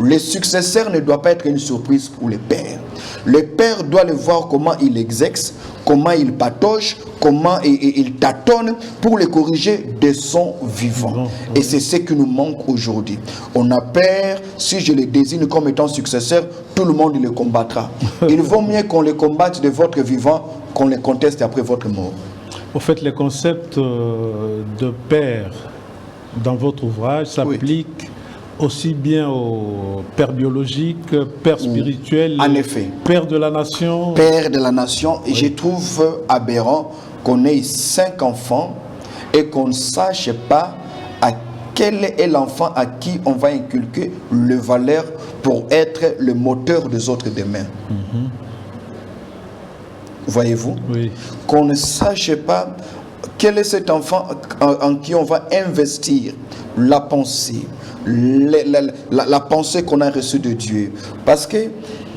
[SPEAKER 3] Le successeur ne doit pas être une surprise pour le père. Le père doit le voir comment il exerce, comment il patauge, comment il tâtonne pour le corriger de son vivant. Et c'est ce qui nous manque aujourd'hui. On a peur, si je le désigne comme étant successeur, tout le monde le combattra. Il vaut mieux qu'on le combatte de votre vivant qu'on le conteste après votre mort.
[SPEAKER 1] Au fait, le concept de père dans votre ouvrage s'applique aussi bien au père biologique, père spirituel,
[SPEAKER 3] en effet,
[SPEAKER 1] père de la nation.
[SPEAKER 3] Père de la nation. Et je trouve aberrant qu'on ait 5 enfants et qu'on ne sache pas à quel est l'enfant à qui on va inculquer les valeurs pour être le moteur des autres demain. Voyez-vous? Oui. Qu'on ne sache pas quel est cet enfant en qui on va investir la pensée, la pensée qu'on a reçue de Dieu. Parce que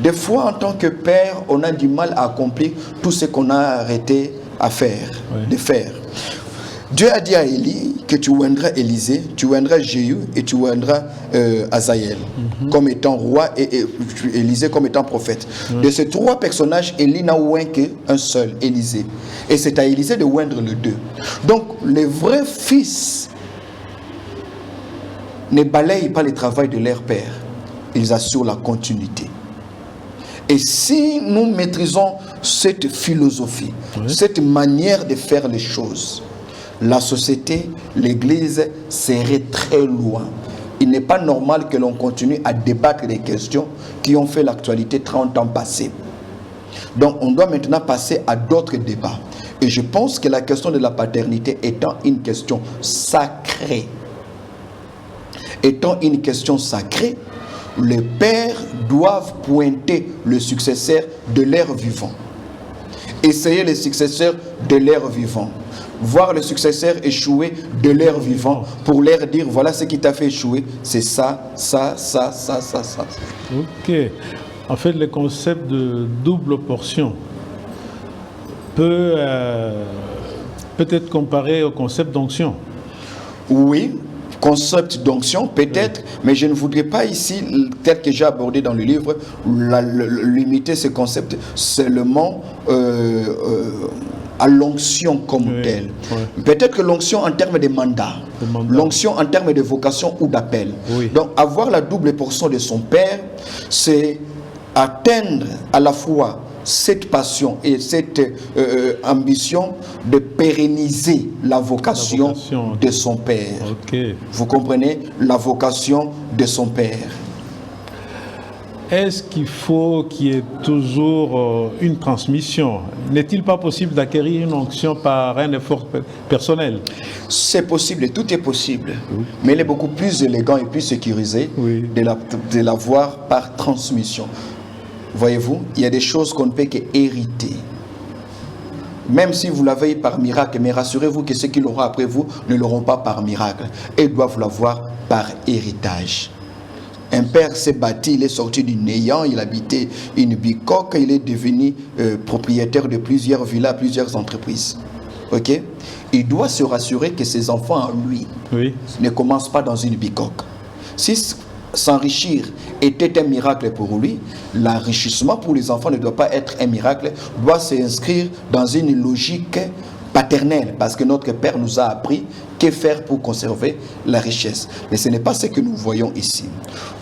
[SPEAKER 3] des fois, en tant que père, on a du mal à accomplir tout ce qu'on a arrêté de faire. Dieu a dit à Élie que tu oindras Élisée, tu oindras Jéhu et tu oindras Azaël comme étant roi et Élisée comme étant prophète. De ces 3 personnages, Élie n'a oint qu'un seul, Élisée. Et c'est à Élisée de oindre les 2. Donc, les vrais fils ne balayent pas le travail de leur père. Ils assurent la continuité. Et si nous maîtrisons cette philosophie, cette manière de faire les choses, la société, l'église serait très loin. Il n'est pas normal que l'on continue à débattre des questions qui ont fait l'actualité 30 ans passés. Donc on doit maintenant passer à d'autres débats. Et je pense que la question de la paternité étant une question sacrée, les pères doivent pointer le successeur de leur vivant. Essayer les successeurs de leur vivant. Voir le successeur échouer de leur vivant pour leur dire voilà ce qui t'a fait échouer, c'est ça.
[SPEAKER 1] Ok. En fait, le concept de double portion peut être comparé au concept d'onction.
[SPEAKER 3] Oui, concept d'onction peut-être, mais je ne voudrais pas ici, tel que j'ai abordé dans le livre, limiter ce concept seulement à l'onction comme telle. Peut-être que l'onction en termes de mandat, l'onction en termes de vocation ou d'appel. Donc avoir la double portion de son Père, c'est atteindre à la fois cette passion et cette ambition de pérenniser la vocation de son Père. Vous comprenez? La vocation de son Père.
[SPEAKER 1] Est-ce qu'il faut qu'il y ait toujours une transmission? N'est-il pas possible d'acquérir une onction par un effort personnel?
[SPEAKER 3] C'est possible, tout est possible. Mais il est beaucoup plus élégant et plus sécurisé de l'avoir par transmission. Voyez-vous, il y a des choses qu'on ne peut qu'hériter. Même si vous l'avez par miracle, mais rassurez-vous que ceux qui l'auront après vous ne l'auront pas par miracle. Ils doivent l'avoir par héritage. Un père s'est bâti, il est sorti du néant, il habitait une bicoque, il est devenu propriétaire de plusieurs villas, plusieurs entreprises. Ok? Il doit se rassurer que ses enfants, lui, ne commencent pas dans une bicoque. Si s'enrichir était un miracle pour lui, l'enrichissement pour les enfants ne doit pas être un miracle, doit s'inscrire dans une logique paternelle, parce que notre Père nous a appris que faire pour conserver la richesse. Mais ce n'est pas ce que nous voyons ici.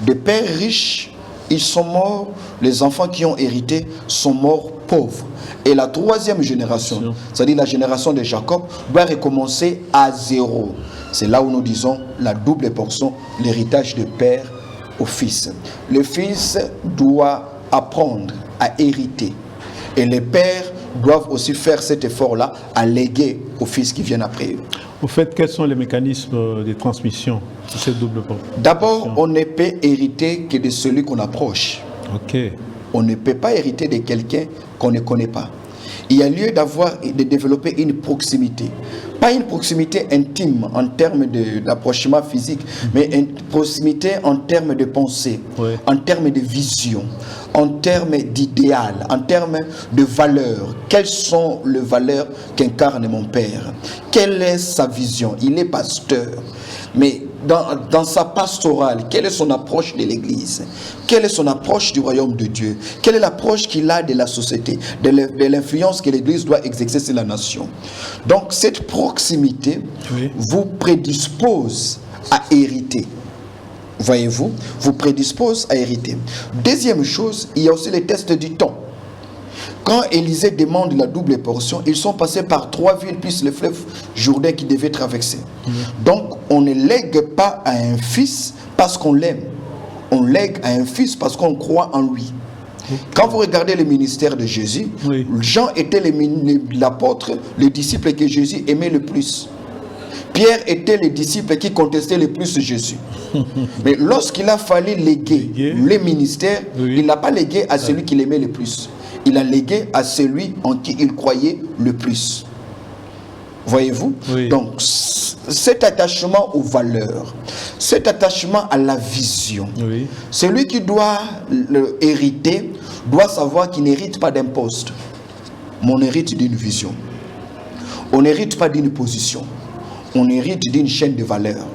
[SPEAKER 3] Des pères riches, ils sont morts, les enfants qui ont hérité sont morts pauvres. Et la troisième génération, c'est-à-dire la génération de Jacob, doit recommencer à zéro. C'est là où nous disons la double portion, l'héritage de père au fils. Le fils doit apprendre à hériter. Et les pères doivent aussi faire cet effort-là à léguer aux fils qui viennent après eux.
[SPEAKER 1] Au fait, quels sont les mécanismes de transmission de cette double portion?
[SPEAKER 3] D'abord, on ne peut hériter que de celui qu'on approche. On ne peut pas hériter de quelqu'un qu'on ne connaît pas. Il y a lieu de développer une proximité. Pas une proximité intime en termes d'approchement physique, mais une proximité en termes de pensée, en termes de vision, en termes d'idéal, en termes de valeurs. Quelles sont les valeurs qu'incarne mon Père? Quelle est sa vision? Il est pasteur. Mais dans sa pastorale, quelle est son approche de l'Église? Quelle est son approche du royaume de Dieu? Quelle est l'approche qu'il a de la société, de l'influence que l'Église doit exercer sur la nation? Donc cette proximité vous prédispose à hériter. Voyez-vous, vous prédispose à hériter. Deuxième chose, il y a aussi les tests du temps. Quand Élisée demande la double portion, ils sont passés par 3 villes plus le fleuve Jourdain qui devait traverser. Donc, on ne lègue pas à un fils parce qu'on l'aime. On lègue à un fils parce qu'on croit en lui. Quand vous regardez le ministère de Jésus, Jean était l'apôtre, le disciple que Jésus aimait le plus. Pierre était le disciple qui contestait le plus Jésus. Mais lorsqu'il a fallu léguer le ministère, il n'a pas légué à celui qu'il aimait le plus. Il a légué à celui en qui il croyait le plus. Voyez-vous? Donc, cet attachement aux valeurs, cet attachement à la vision, celui qui doit hériter doit savoir qu'il n'hérite pas d'un poste, mais on hérite d'une vision. On n'hérite pas d'une position, on hérite d'une chaîne de valeurs.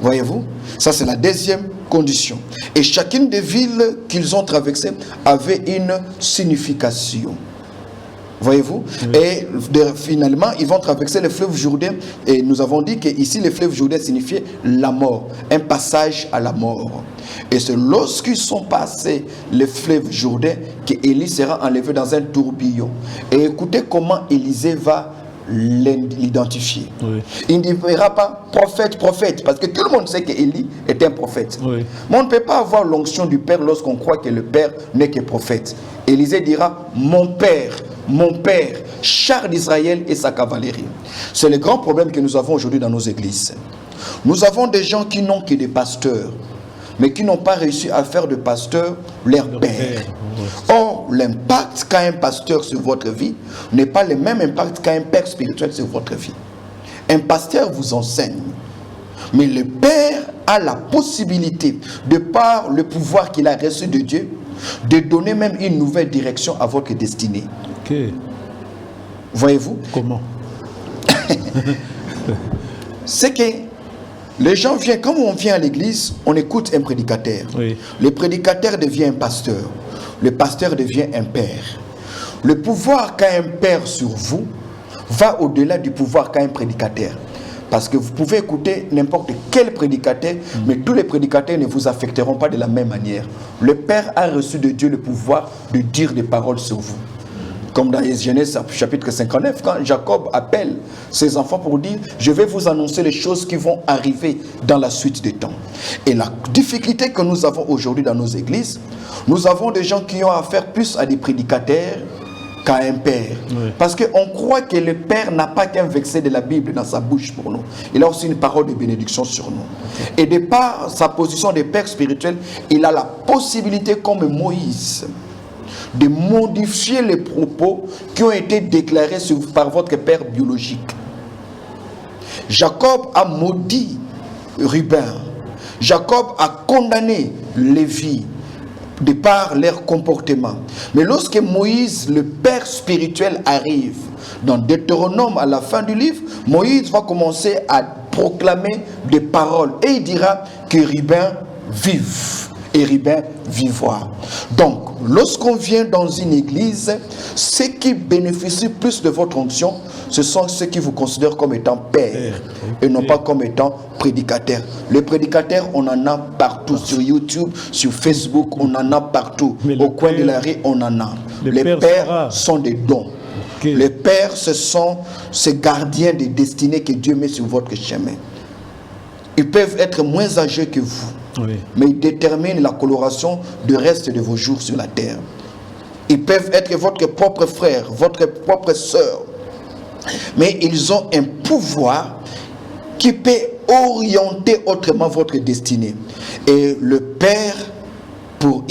[SPEAKER 3] Voyez-vous? Ça, c'est la deuxième condition. Et chacune des villes qu'ils ont traversées avait une signification. Voyez-vous? Et finalement, ils vont traverser le fleuve Jourdain. Et nous avons dit qu'ici, le fleuve Jourdain signifiait la mort, un passage à la mort. Et c'est lorsqu'ils sont passés le fleuve Jourdain qu'Élie sera enlevé dans un tourbillon. Et écoutez comment Élisée va l'identifier. Il ne dira pas prophète, parce que tout le monde sait qu'Élie est un prophète. Mais on ne peut pas avoir l'onction du Père lorsqu'on croit que le Père n'est que prophète. Élisée dira mon Père, char d'Israël et sa cavalerie. C'est le grand problème que nous avons aujourd'hui dans nos églises. Nous avons des gens qui n'ont que des pasteurs, mais qui n'ont pas réussi à faire de pasteur leur père. Or, l'impact qu'a un pasteur sur votre vie n'est pas le même impact qu'a un père spirituel sur votre vie. Un pasteur vous enseigne, mais le père a la possibilité, de par le pouvoir qu'il a reçu de Dieu, de donner même une nouvelle direction à votre destinée.
[SPEAKER 1] Ok.
[SPEAKER 3] Voyez-vous?
[SPEAKER 1] Comment?
[SPEAKER 3] C'est que les gens viennent, quand on vient à l'église, on écoute un prédicateur.
[SPEAKER 1] Oui.
[SPEAKER 3] Le prédicateur devient un pasteur. Le pasteur devient un père. Le pouvoir qu'a un père sur vous va au-delà du pouvoir qu'a un prédicateur. Parce que vous pouvez écouter n'importe quel prédicateur, mais tous les prédicateurs ne vous affecteront pas de la même manière. Le Père a reçu de Dieu le pouvoir de dire des paroles sur vous. Comme dans Genèse chapitre 59, quand Jacob appelle ses enfants pour dire « Je vais vous annoncer les choses qui vont arriver dans la suite des temps ». Et la difficulté que nous avons aujourd'hui dans nos églises, nous avons des gens qui ont affaire plus à des prédicateurs qu'à un père. Oui. Parce qu'on croit que le père n'a pas qu'un verset de la Bible dans sa bouche pour nous. Il a aussi une parole de bénédiction sur nous. Okay. Et de par sa position de père spirituel, il a la possibilité, comme Moïse, de modifier les propos qui ont été déclarés par votre père biologique. Jacob a maudit Ruben. Jacob a condamné Lévi de par leur comportement. Mais lorsque Moïse, le père spirituel, arrive dans Deutéronome à la fin du livre, Moïse va commencer à proclamer des paroles et il dira que Ruben vive et Ruben vivra. Donc, lorsqu'on vient dans une église, ceux qui bénéficient plus de votre onction, ce sont ceux qui vous considèrent comme étant père et non pas comme étant prédicateur. Les prédicateurs, on en a partout, sur YouTube, sur Facebook, on en a partout. Au coin de la rue, on en a. Les pères sont des dons. Okay. Les pères, ce sont ces gardiens des destinées que Dieu met sur votre chemin. Ils peuvent être moins âgés que vous, oui, mais ils déterminent la coloration du reste de vos jours sur la terre. Ils peuvent être votre propre frère, votre propre sœur, mais ils ont un pouvoir qui peut orienter autrement votre destinée. Et le Père, pour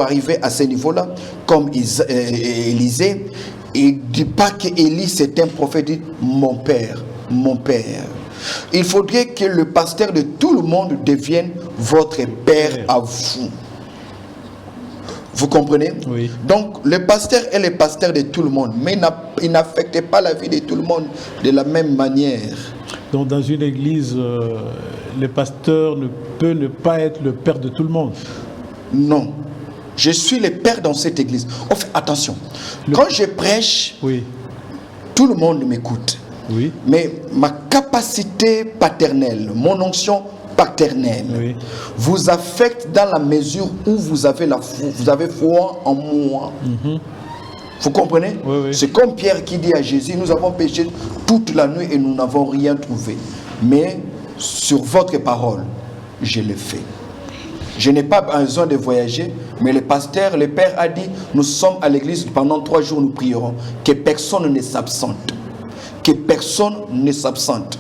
[SPEAKER 3] arriver à ce niveau-là, comme Élisée, il ne dit pas qu'Élie c'est un prophète, il dit mon Père, mon Père. Il faudrait que le pasteur de tout le monde devienne votre Père à vous. Vous comprenez? Oui. Donc, le pasteur est le pasteur de tout le monde, mais il n'affecte pas la vie de tout le monde de la même manière.
[SPEAKER 1] Donc, dans une église, le pasteur ne peut ne pas être le père de tout le monde?
[SPEAKER 3] Non. Je suis le père dans cette église. Enfin, attention. Quand je prêche, oui, tout le monde m'écoute. Oui. Mais ma capacité paternelle, mon onction paternelle, oui, vous affecte dans la mesure où vous avez foi en moi. Mm-hmm. Vous comprenez? Oui, oui. C'est comme Pierre qui dit à Jésus, nous avons péché toute la nuit et nous n'avons rien trouvé. Mais sur votre parole, je l'ai fait. Je n'ai pas besoin de voyager, mais le pasteur, le père a dit, nous sommes à l'église pendant 3 jours, nous prierons, que personne ne s'absente. Que personne ne s'absente.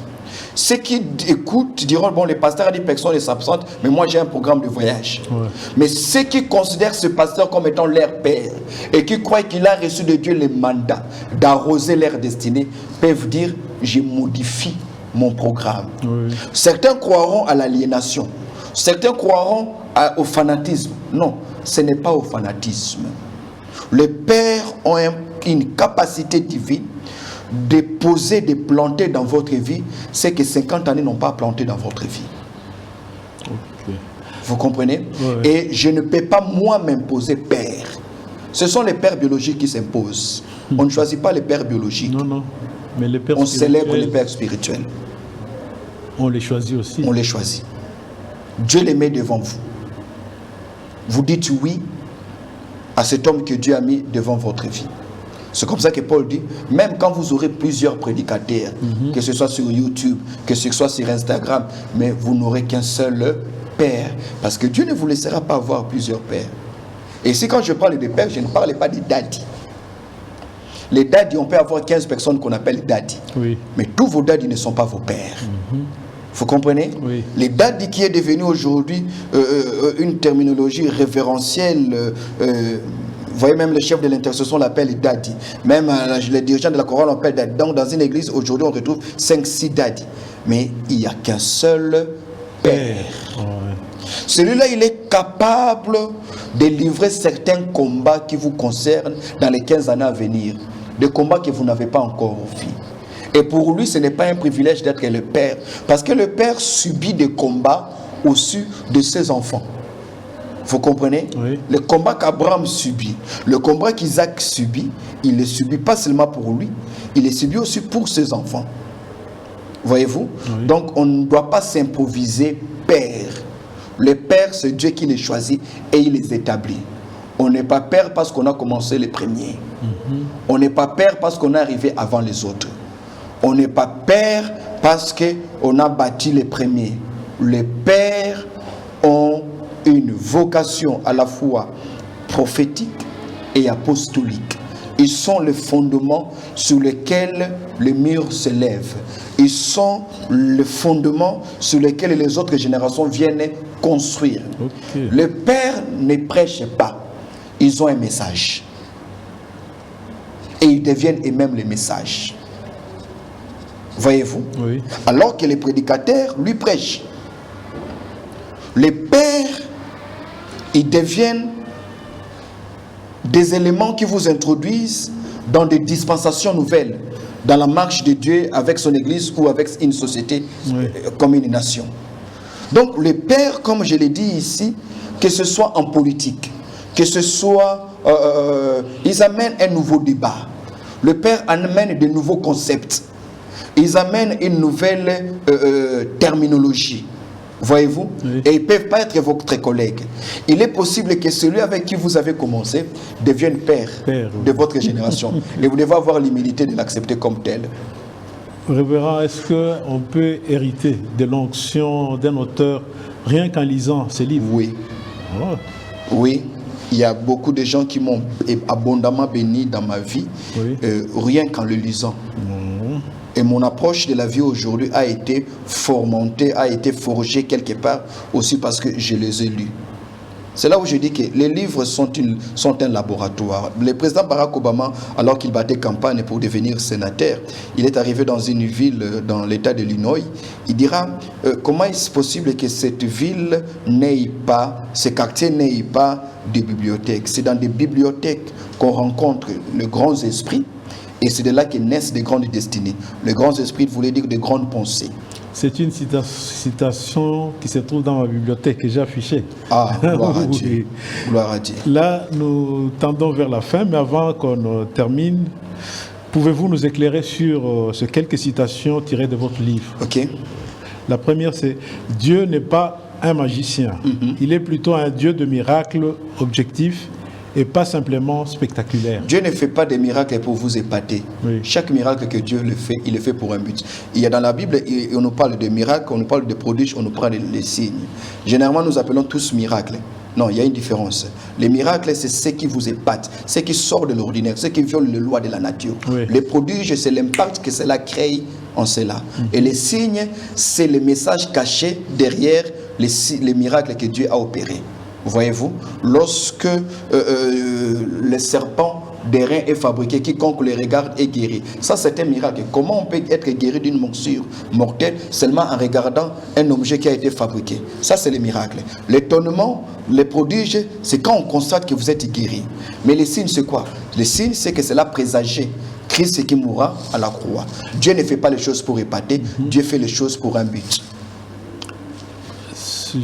[SPEAKER 3] Ceux qui écoutent diront, bon, le pasteur a dit personne ne s'absente, mais moi j'ai un programme de voyage. Ouais. Mais ceux qui considèrent ce pasteur comme étant leur père et qui croient qu'il a reçu de Dieu le mandat d'arroser leur destinée, peuvent dire, je modifie mon programme. Ouais. Certains croiront à l'aliénation. Certains croiront au fanatisme. Non, ce n'est pas au fanatisme. Les pères ont une capacité divine de poser, de planter dans votre vie, c'est que 50 années n'ont pas planté dans votre vie. Okay. Vous comprenez? Ouais. Et je ne peux pas moi-même poser père. Ce sont les pères biologiques qui s'imposent. On ne choisit pas les pères biologiques.
[SPEAKER 1] Non, non. Mais les pères
[SPEAKER 3] on célèbre les pères spirituels.
[SPEAKER 1] On les choisit aussi.
[SPEAKER 3] On les choisit. Dieu les met devant vous. Vous dites oui à cet homme que Dieu a mis devant votre vie. C'est comme ça que Paul dit, même quand vous aurez plusieurs prédicateurs, que ce soit sur YouTube, que ce soit sur Instagram, mais vous n'aurez qu'un seul père. Parce que Dieu ne vous laissera pas avoir plusieurs pères. Et ici, quand je parle de père, je ne parle pas des daddies. Les daddies, on peut avoir 15 personnes qu'on appelle daddies. Oui. Mais tous vos daddies ne sont pas vos pères. Vous comprenez? Oui. Les daddies qui est devenu aujourd'hui une terminologie révérentielle. Vous voyez, même le chef de l'intercession l'appelle daddy. Même les dirigeants de la chorale l'appellent daddy. Donc, dans une église, aujourd'hui, on retrouve 5-6 daddies. Mais il n'y a qu'un seul père. Ouais. Celui-là, il est capable de livrer certains combats qui vous concernent dans les 15 années à venir. Des combats que vous n'avez pas encore vu. Et pour lui, ce n'est pas un privilège d'être le père. Parce que le père subit des combats au-dessus de ses enfants. Vous comprenez?
[SPEAKER 1] Oui.
[SPEAKER 3] Le combat qu'Abraham subit, le combat qu'Isaac subit, il ne le subit pas seulement pour lui, il le subit aussi pour ses enfants. Voyez-vous?
[SPEAKER 1] Oui.
[SPEAKER 3] Donc on ne doit pas s'improviser père. Le père, c'est Dieu qui les choisit et il les établit. On n'est pas père parce qu'on a commencé les premiers. On n'est pas père parce qu'on est arrivé avant les autres. On n'est pas père parce qu'on a bâti les premiers. Les pères ont une vocation à la fois prophétique et apostolique. Ils sont le fondement sur lequel le mur se lève. Ils sont le fondement sur lequel les autres générations viennent construire.
[SPEAKER 1] Okay.
[SPEAKER 3] Les pères ne prêchent pas. Ils ont un message. Et ils deviennent eux-mêmes les messages. Voyez-vous?
[SPEAKER 1] Oui.
[SPEAKER 3] Alors que les prédicateurs lui prêchent. Les pères, ils deviennent des éléments qui vous introduisent dans des dispensations nouvelles, dans la marche de Dieu avec son église ou avec une société comme une nation. Donc les pères, comme je l'ai dit ici, que ce soit en politique, que ce soit, ils amènent un nouveau débat. Le père amène de nouveaux concepts. Ils amènent une nouvelle terminologie. Voyez-vous?
[SPEAKER 1] Oui.
[SPEAKER 3] Et ils ne peuvent pas être votre collègue. Il est possible que celui avec qui vous avez commencé devienne père de votre génération. Et vous devez avoir l'humilité de l'accepter comme tel.
[SPEAKER 1] Révérend, est-ce qu'on peut hériter de l'onction d'un auteur rien qu'en lisant ses livres?
[SPEAKER 3] Oui.
[SPEAKER 1] Oh.
[SPEAKER 3] Oui. Il y a beaucoup de gens qui m'ont abondamment béni dans ma vie, rien qu'en le lisant. Et mon approche de la vie aujourd'hui a été fomentée, a été forgée quelque part aussi parce que je les ai lus. C'est là où je dis que les livres sont un laboratoire. Le président Barack Obama, alors qu'il battait campagne pour devenir sénateur, il est arrivé dans une ville dans l'état de l'Illinois. Il dira comment est-ce possible que cette ville n'ait pas, ce quartier n'ait pas de bibliothèque. C'est dans des bibliothèques qu'on rencontre les grands esprits. Et c'est de là que naissent des grandes destinées. Les grands esprits voulaient dire de grandes pensées.
[SPEAKER 1] C'est une citation qui se trouve dans ma bibliothèque que j'ai affichée.
[SPEAKER 3] Ah, gloire à Dieu.
[SPEAKER 1] Oui.
[SPEAKER 3] Gloire à Dieu.
[SPEAKER 1] Là, nous tendons vers la fin, mais avant qu'on termine, pouvez-vous nous éclairer sur ces quelques citations tirées de votre livre?
[SPEAKER 3] Ok.
[SPEAKER 1] La première, c'est « Dieu n'est pas un magicien. Il est plutôt un Dieu de miracles objectifs et pas simplement spectaculaire. »
[SPEAKER 3] Dieu ne fait pas des miracles pour vous épater.
[SPEAKER 1] Oui.
[SPEAKER 3] Chaque miracle que Dieu le fait, il le fait pour un but. Il y a dans la Bible, on nous parle de miracles, on nous parle de prodiges, on nous parle des signes. Généralement, nous appelons tous miracles. Non, il y a une différence. Les miracles, c'est ce qui vous épate, ce qui sort de l'ordinaire, ce qui viole les lois de la nature.
[SPEAKER 1] Oui.
[SPEAKER 3] Les prodiges, c'est l'impact que cela crée en cela. Et les signes, c'est le message caché derrière les miracles que Dieu a opérés. Voyez-vous, lorsque le serpent des reins est fabriqué, quiconque le regarde est guéri. Ça, c'est un miracle. Comment on peut être guéri d'une morsure mortelle seulement en regardant un objet qui a été fabriqué? Ça, c'est le miracle. L'étonnement, les prodiges, c'est quand on constate que vous êtes guéri. Mais les signes, c'est quoi? Les signes, c'est que cela présageait Christ qui mourra à la croix. Dieu ne fait pas les choses pour épater, Dieu fait les choses pour un but.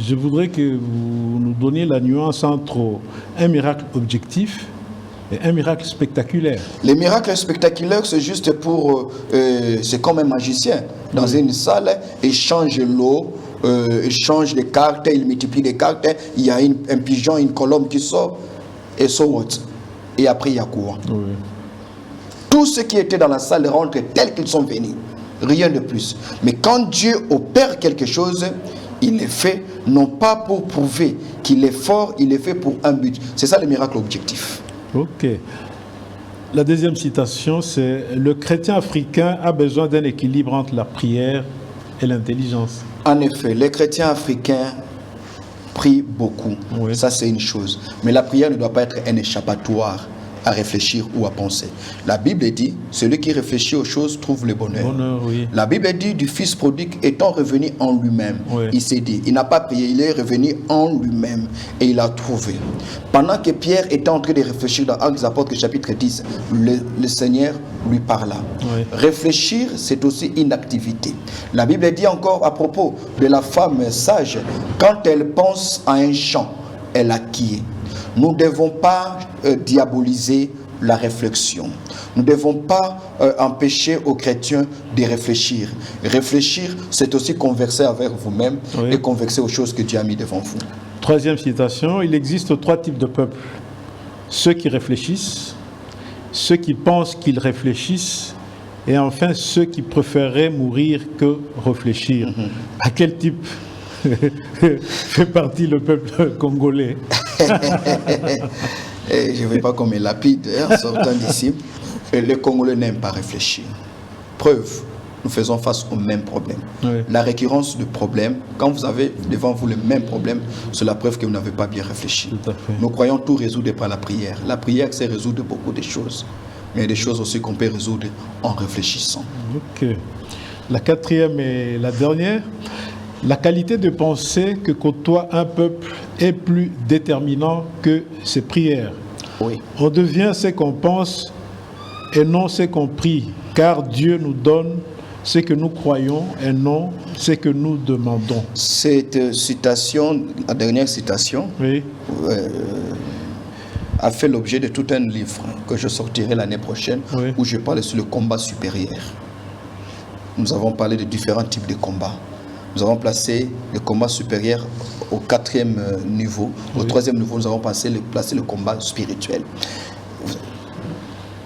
[SPEAKER 1] Je voudrais que vous nous donniez la nuance entre un miracle objectif et un miracle spectaculaire.
[SPEAKER 3] Les miracles spectaculaires, c'est juste pour... c'est comme un magicien. Dans une salle, il change l'eau, il change les cartes, il multiplie les cartes, il y a un pigeon, une colombe qui sort, et so what? Et après, il y a quoi?
[SPEAKER 1] Oui.
[SPEAKER 3] Tout ce qui était dans la salle rentre tel qu'ils sont venus. Rien de plus. Mais quand Dieu opère quelque chose, il est fait non pas pour prouver qu'il est fort, il est fait pour un but. C'est ça le miracle objectif.
[SPEAKER 1] Ok. La deuxième citation, c'est « Le chrétien africain a besoin d'un équilibre entre la prière et l'intelligence. »
[SPEAKER 3] En effet, les chrétiens africains prient beaucoup.
[SPEAKER 1] Oui.
[SPEAKER 3] Ça, c'est une chose. Mais la prière ne doit pas être un échappatoire. à réfléchir ou à penser. La Bible dit, celui qui réfléchit aux choses trouve le bonheur.
[SPEAKER 1] Oui.
[SPEAKER 3] La Bible dit du fils prodigue étant revenu en lui-même.
[SPEAKER 1] Oui.
[SPEAKER 3] Il s'est dit, il n'a pas prié, il est revenu en lui-même et il a trouvé. Pendant que Pierre était en train de réfléchir dans Actes des Apôtres chapitre 10, le Seigneur lui parla.
[SPEAKER 1] Oui.
[SPEAKER 3] Réfléchir, c'est aussi une activité. La Bible dit encore à propos de la femme sage, quand elle pense à un champ, elle acquiert. Nous ne devons pas diaboliser la réflexion. Nous ne devons pas empêcher aux chrétiens de réfléchir. Réfléchir, c'est aussi converser avec vous-même et converser aux choses que Dieu a mis devant vous.
[SPEAKER 1] Troisième citation, il existe 3 types de peuples. Ceux qui réfléchissent, ceux qui pensent qu'ils réfléchissent, et enfin ceux qui préféreraient mourir que réfléchir. À quel type fait partie le peuple congolais?
[SPEAKER 3] Et je ne veux pas qu'on me lapide en sortant d'ici. Les Congolais n'aiment pas réfléchir. Preuve, nous faisons face au même problème.
[SPEAKER 1] Oui.
[SPEAKER 3] La récurrence de problèmes, quand vous avez devant vous le même problème, c'est la preuve que vous n'avez pas bien réfléchi.
[SPEAKER 1] Tout à fait.
[SPEAKER 3] Nous croyons tout résoudre par la prière. La prière, c'est résoudre beaucoup de choses. Mais il y a des choses aussi qu'on peut résoudre en réfléchissant.
[SPEAKER 1] Ok. La 4e et la dernière. La qualité de pensée que côtoie un peuple est plus déterminant que ses prières.
[SPEAKER 3] Oui.
[SPEAKER 1] On devient ce qu'on pense et non ce qu'on prie, car Dieu nous donne ce que nous croyons et non ce que nous demandons.
[SPEAKER 3] Cette citation, la dernière citation,
[SPEAKER 1] Oui.
[SPEAKER 3] A fait l'objet de tout un livre que je sortirai l'année prochaine,
[SPEAKER 1] Oui.
[SPEAKER 3] où je parle sur le combat supérieur. Nous avons parlé de différents types de combats. Nous avons placé le combat supérieur au 4e niveau. Au 3e niveau, nous avons placé le combat spirituel.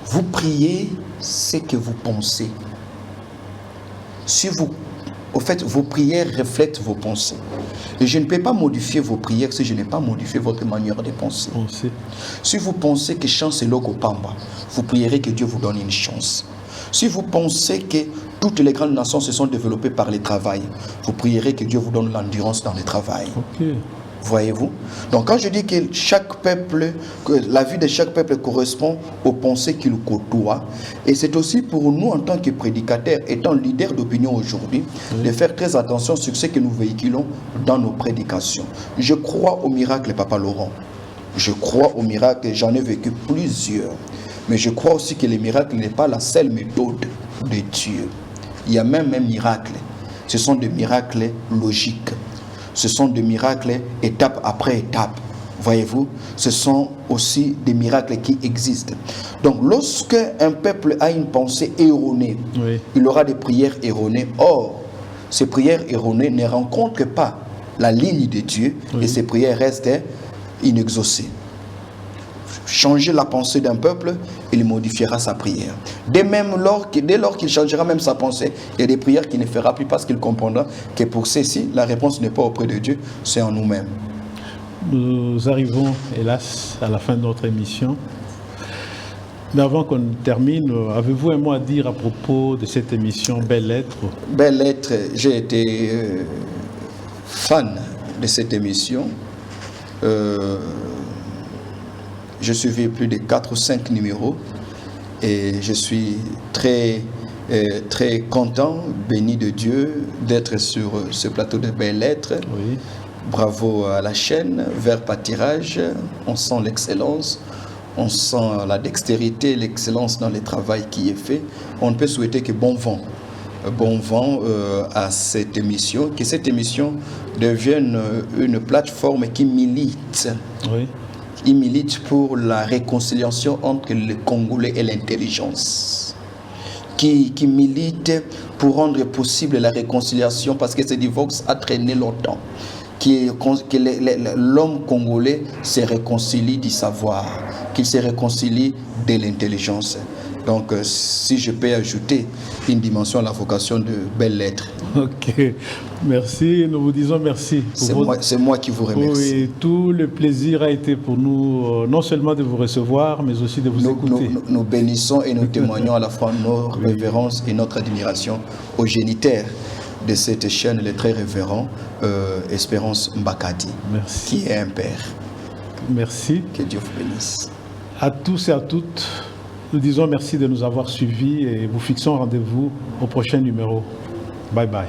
[SPEAKER 3] Vous priez ce que vous pensez. Si vous, au fait, vos prières reflètent vos pensées. Et je ne peux pas modifier vos prières si je n'ai pas modifié votre manière de penser. Si vous pensez que chance est logo pamba, vous prierez que Dieu vous donne une chance. Si vous pensez que toutes les grandes nations se sont développées par le travail, vous prierez que Dieu vous donne l'endurance dans le travail.
[SPEAKER 1] Okay.
[SPEAKER 3] Voyez-vous? Donc quand je dis que chaque peuple, que la vie de chaque peuple correspond aux pensées qu'il côtoie, et c'est aussi pour nous en tant que prédicateurs, étant leaders d'opinion aujourd'hui, de faire très attention sur ce que nous véhiculons dans nos prédications. Je crois au miracle, Papa Laurent. Je crois au miracle, j'en ai vécu plusieurs. Mais je crois aussi que le miracle n'est pas la seule méthode de Dieu. Il y a même un miracle. Ce sont des miracles logiques. Ce sont des miracles étape après étape. Voyez-vous, ce sont aussi des miracles qui existent. Donc, lorsque un peuple a une pensée erronée, il aura des prières erronées. Or, ces prières erronées ne rencontrent pas la ligne de Dieu et ces prières restent inexaucées. Changer la pensée d'un peuple, il modifiera sa prière. Dès lors qu'il changera même sa pensée, il y a des prières qu'il ne fera plus parce qu'il comprendra que pour ceci, la réponse n'est pas auprès de Dieu, c'est en nous-mêmes.
[SPEAKER 1] Nous arrivons, hélas, à la fin de notre émission. Mais avant qu'on termine, avez-vous un mot à dire à propos de cette émission Belles Lettres?
[SPEAKER 3] Belles Lettres, j'ai été fan de cette émission. Je suivi plus de 4 ou 5 numéros et je suis très content, béni de Dieu, d'être sur ce plateau de Belles Lettres.
[SPEAKER 1] Oui.
[SPEAKER 3] Bravo à la chaîne, Vert Pâtirage, on sent l'excellence, on sent la dextérité, l'excellence dans le travail qui est fait. On ne peut souhaiter que bon vent à cette émission, que cette émission devienne une plateforme qui milite.
[SPEAKER 1] Oui.
[SPEAKER 3] Il milite pour la réconciliation entre les Congolais et l'intelligence. Qui milite pour rendre possible la réconciliation parce que ce divorce a traîné longtemps. Que l'homme congolais se réconcilie du savoir, qu'il se réconcilie de l'intelligence. Donc, si je peux ajouter une dimension à la vocation de Belles Lettres.
[SPEAKER 1] Ok, merci. Nous vous disons merci.
[SPEAKER 3] C'est moi qui vous remercie.
[SPEAKER 1] Oui, tout le plaisir a été pour nous, non seulement de vous recevoir, mais aussi de vous écouter.
[SPEAKER 3] Nous bénissons et nous témoignons à la fois nos révérences et notre admiration au géniteur de cette chaîne, le très révérend Espérance Mbakadi, qui est un père.
[SPEAKER 1] Merci.
[SPEAKER 3] Que Dieu vous bénisse.
[SPEAKER 1] À tous et à toutes, nous disons merci de nous avoir suivis et vous fixons rendez-vous au prochain numéro. Bye bye.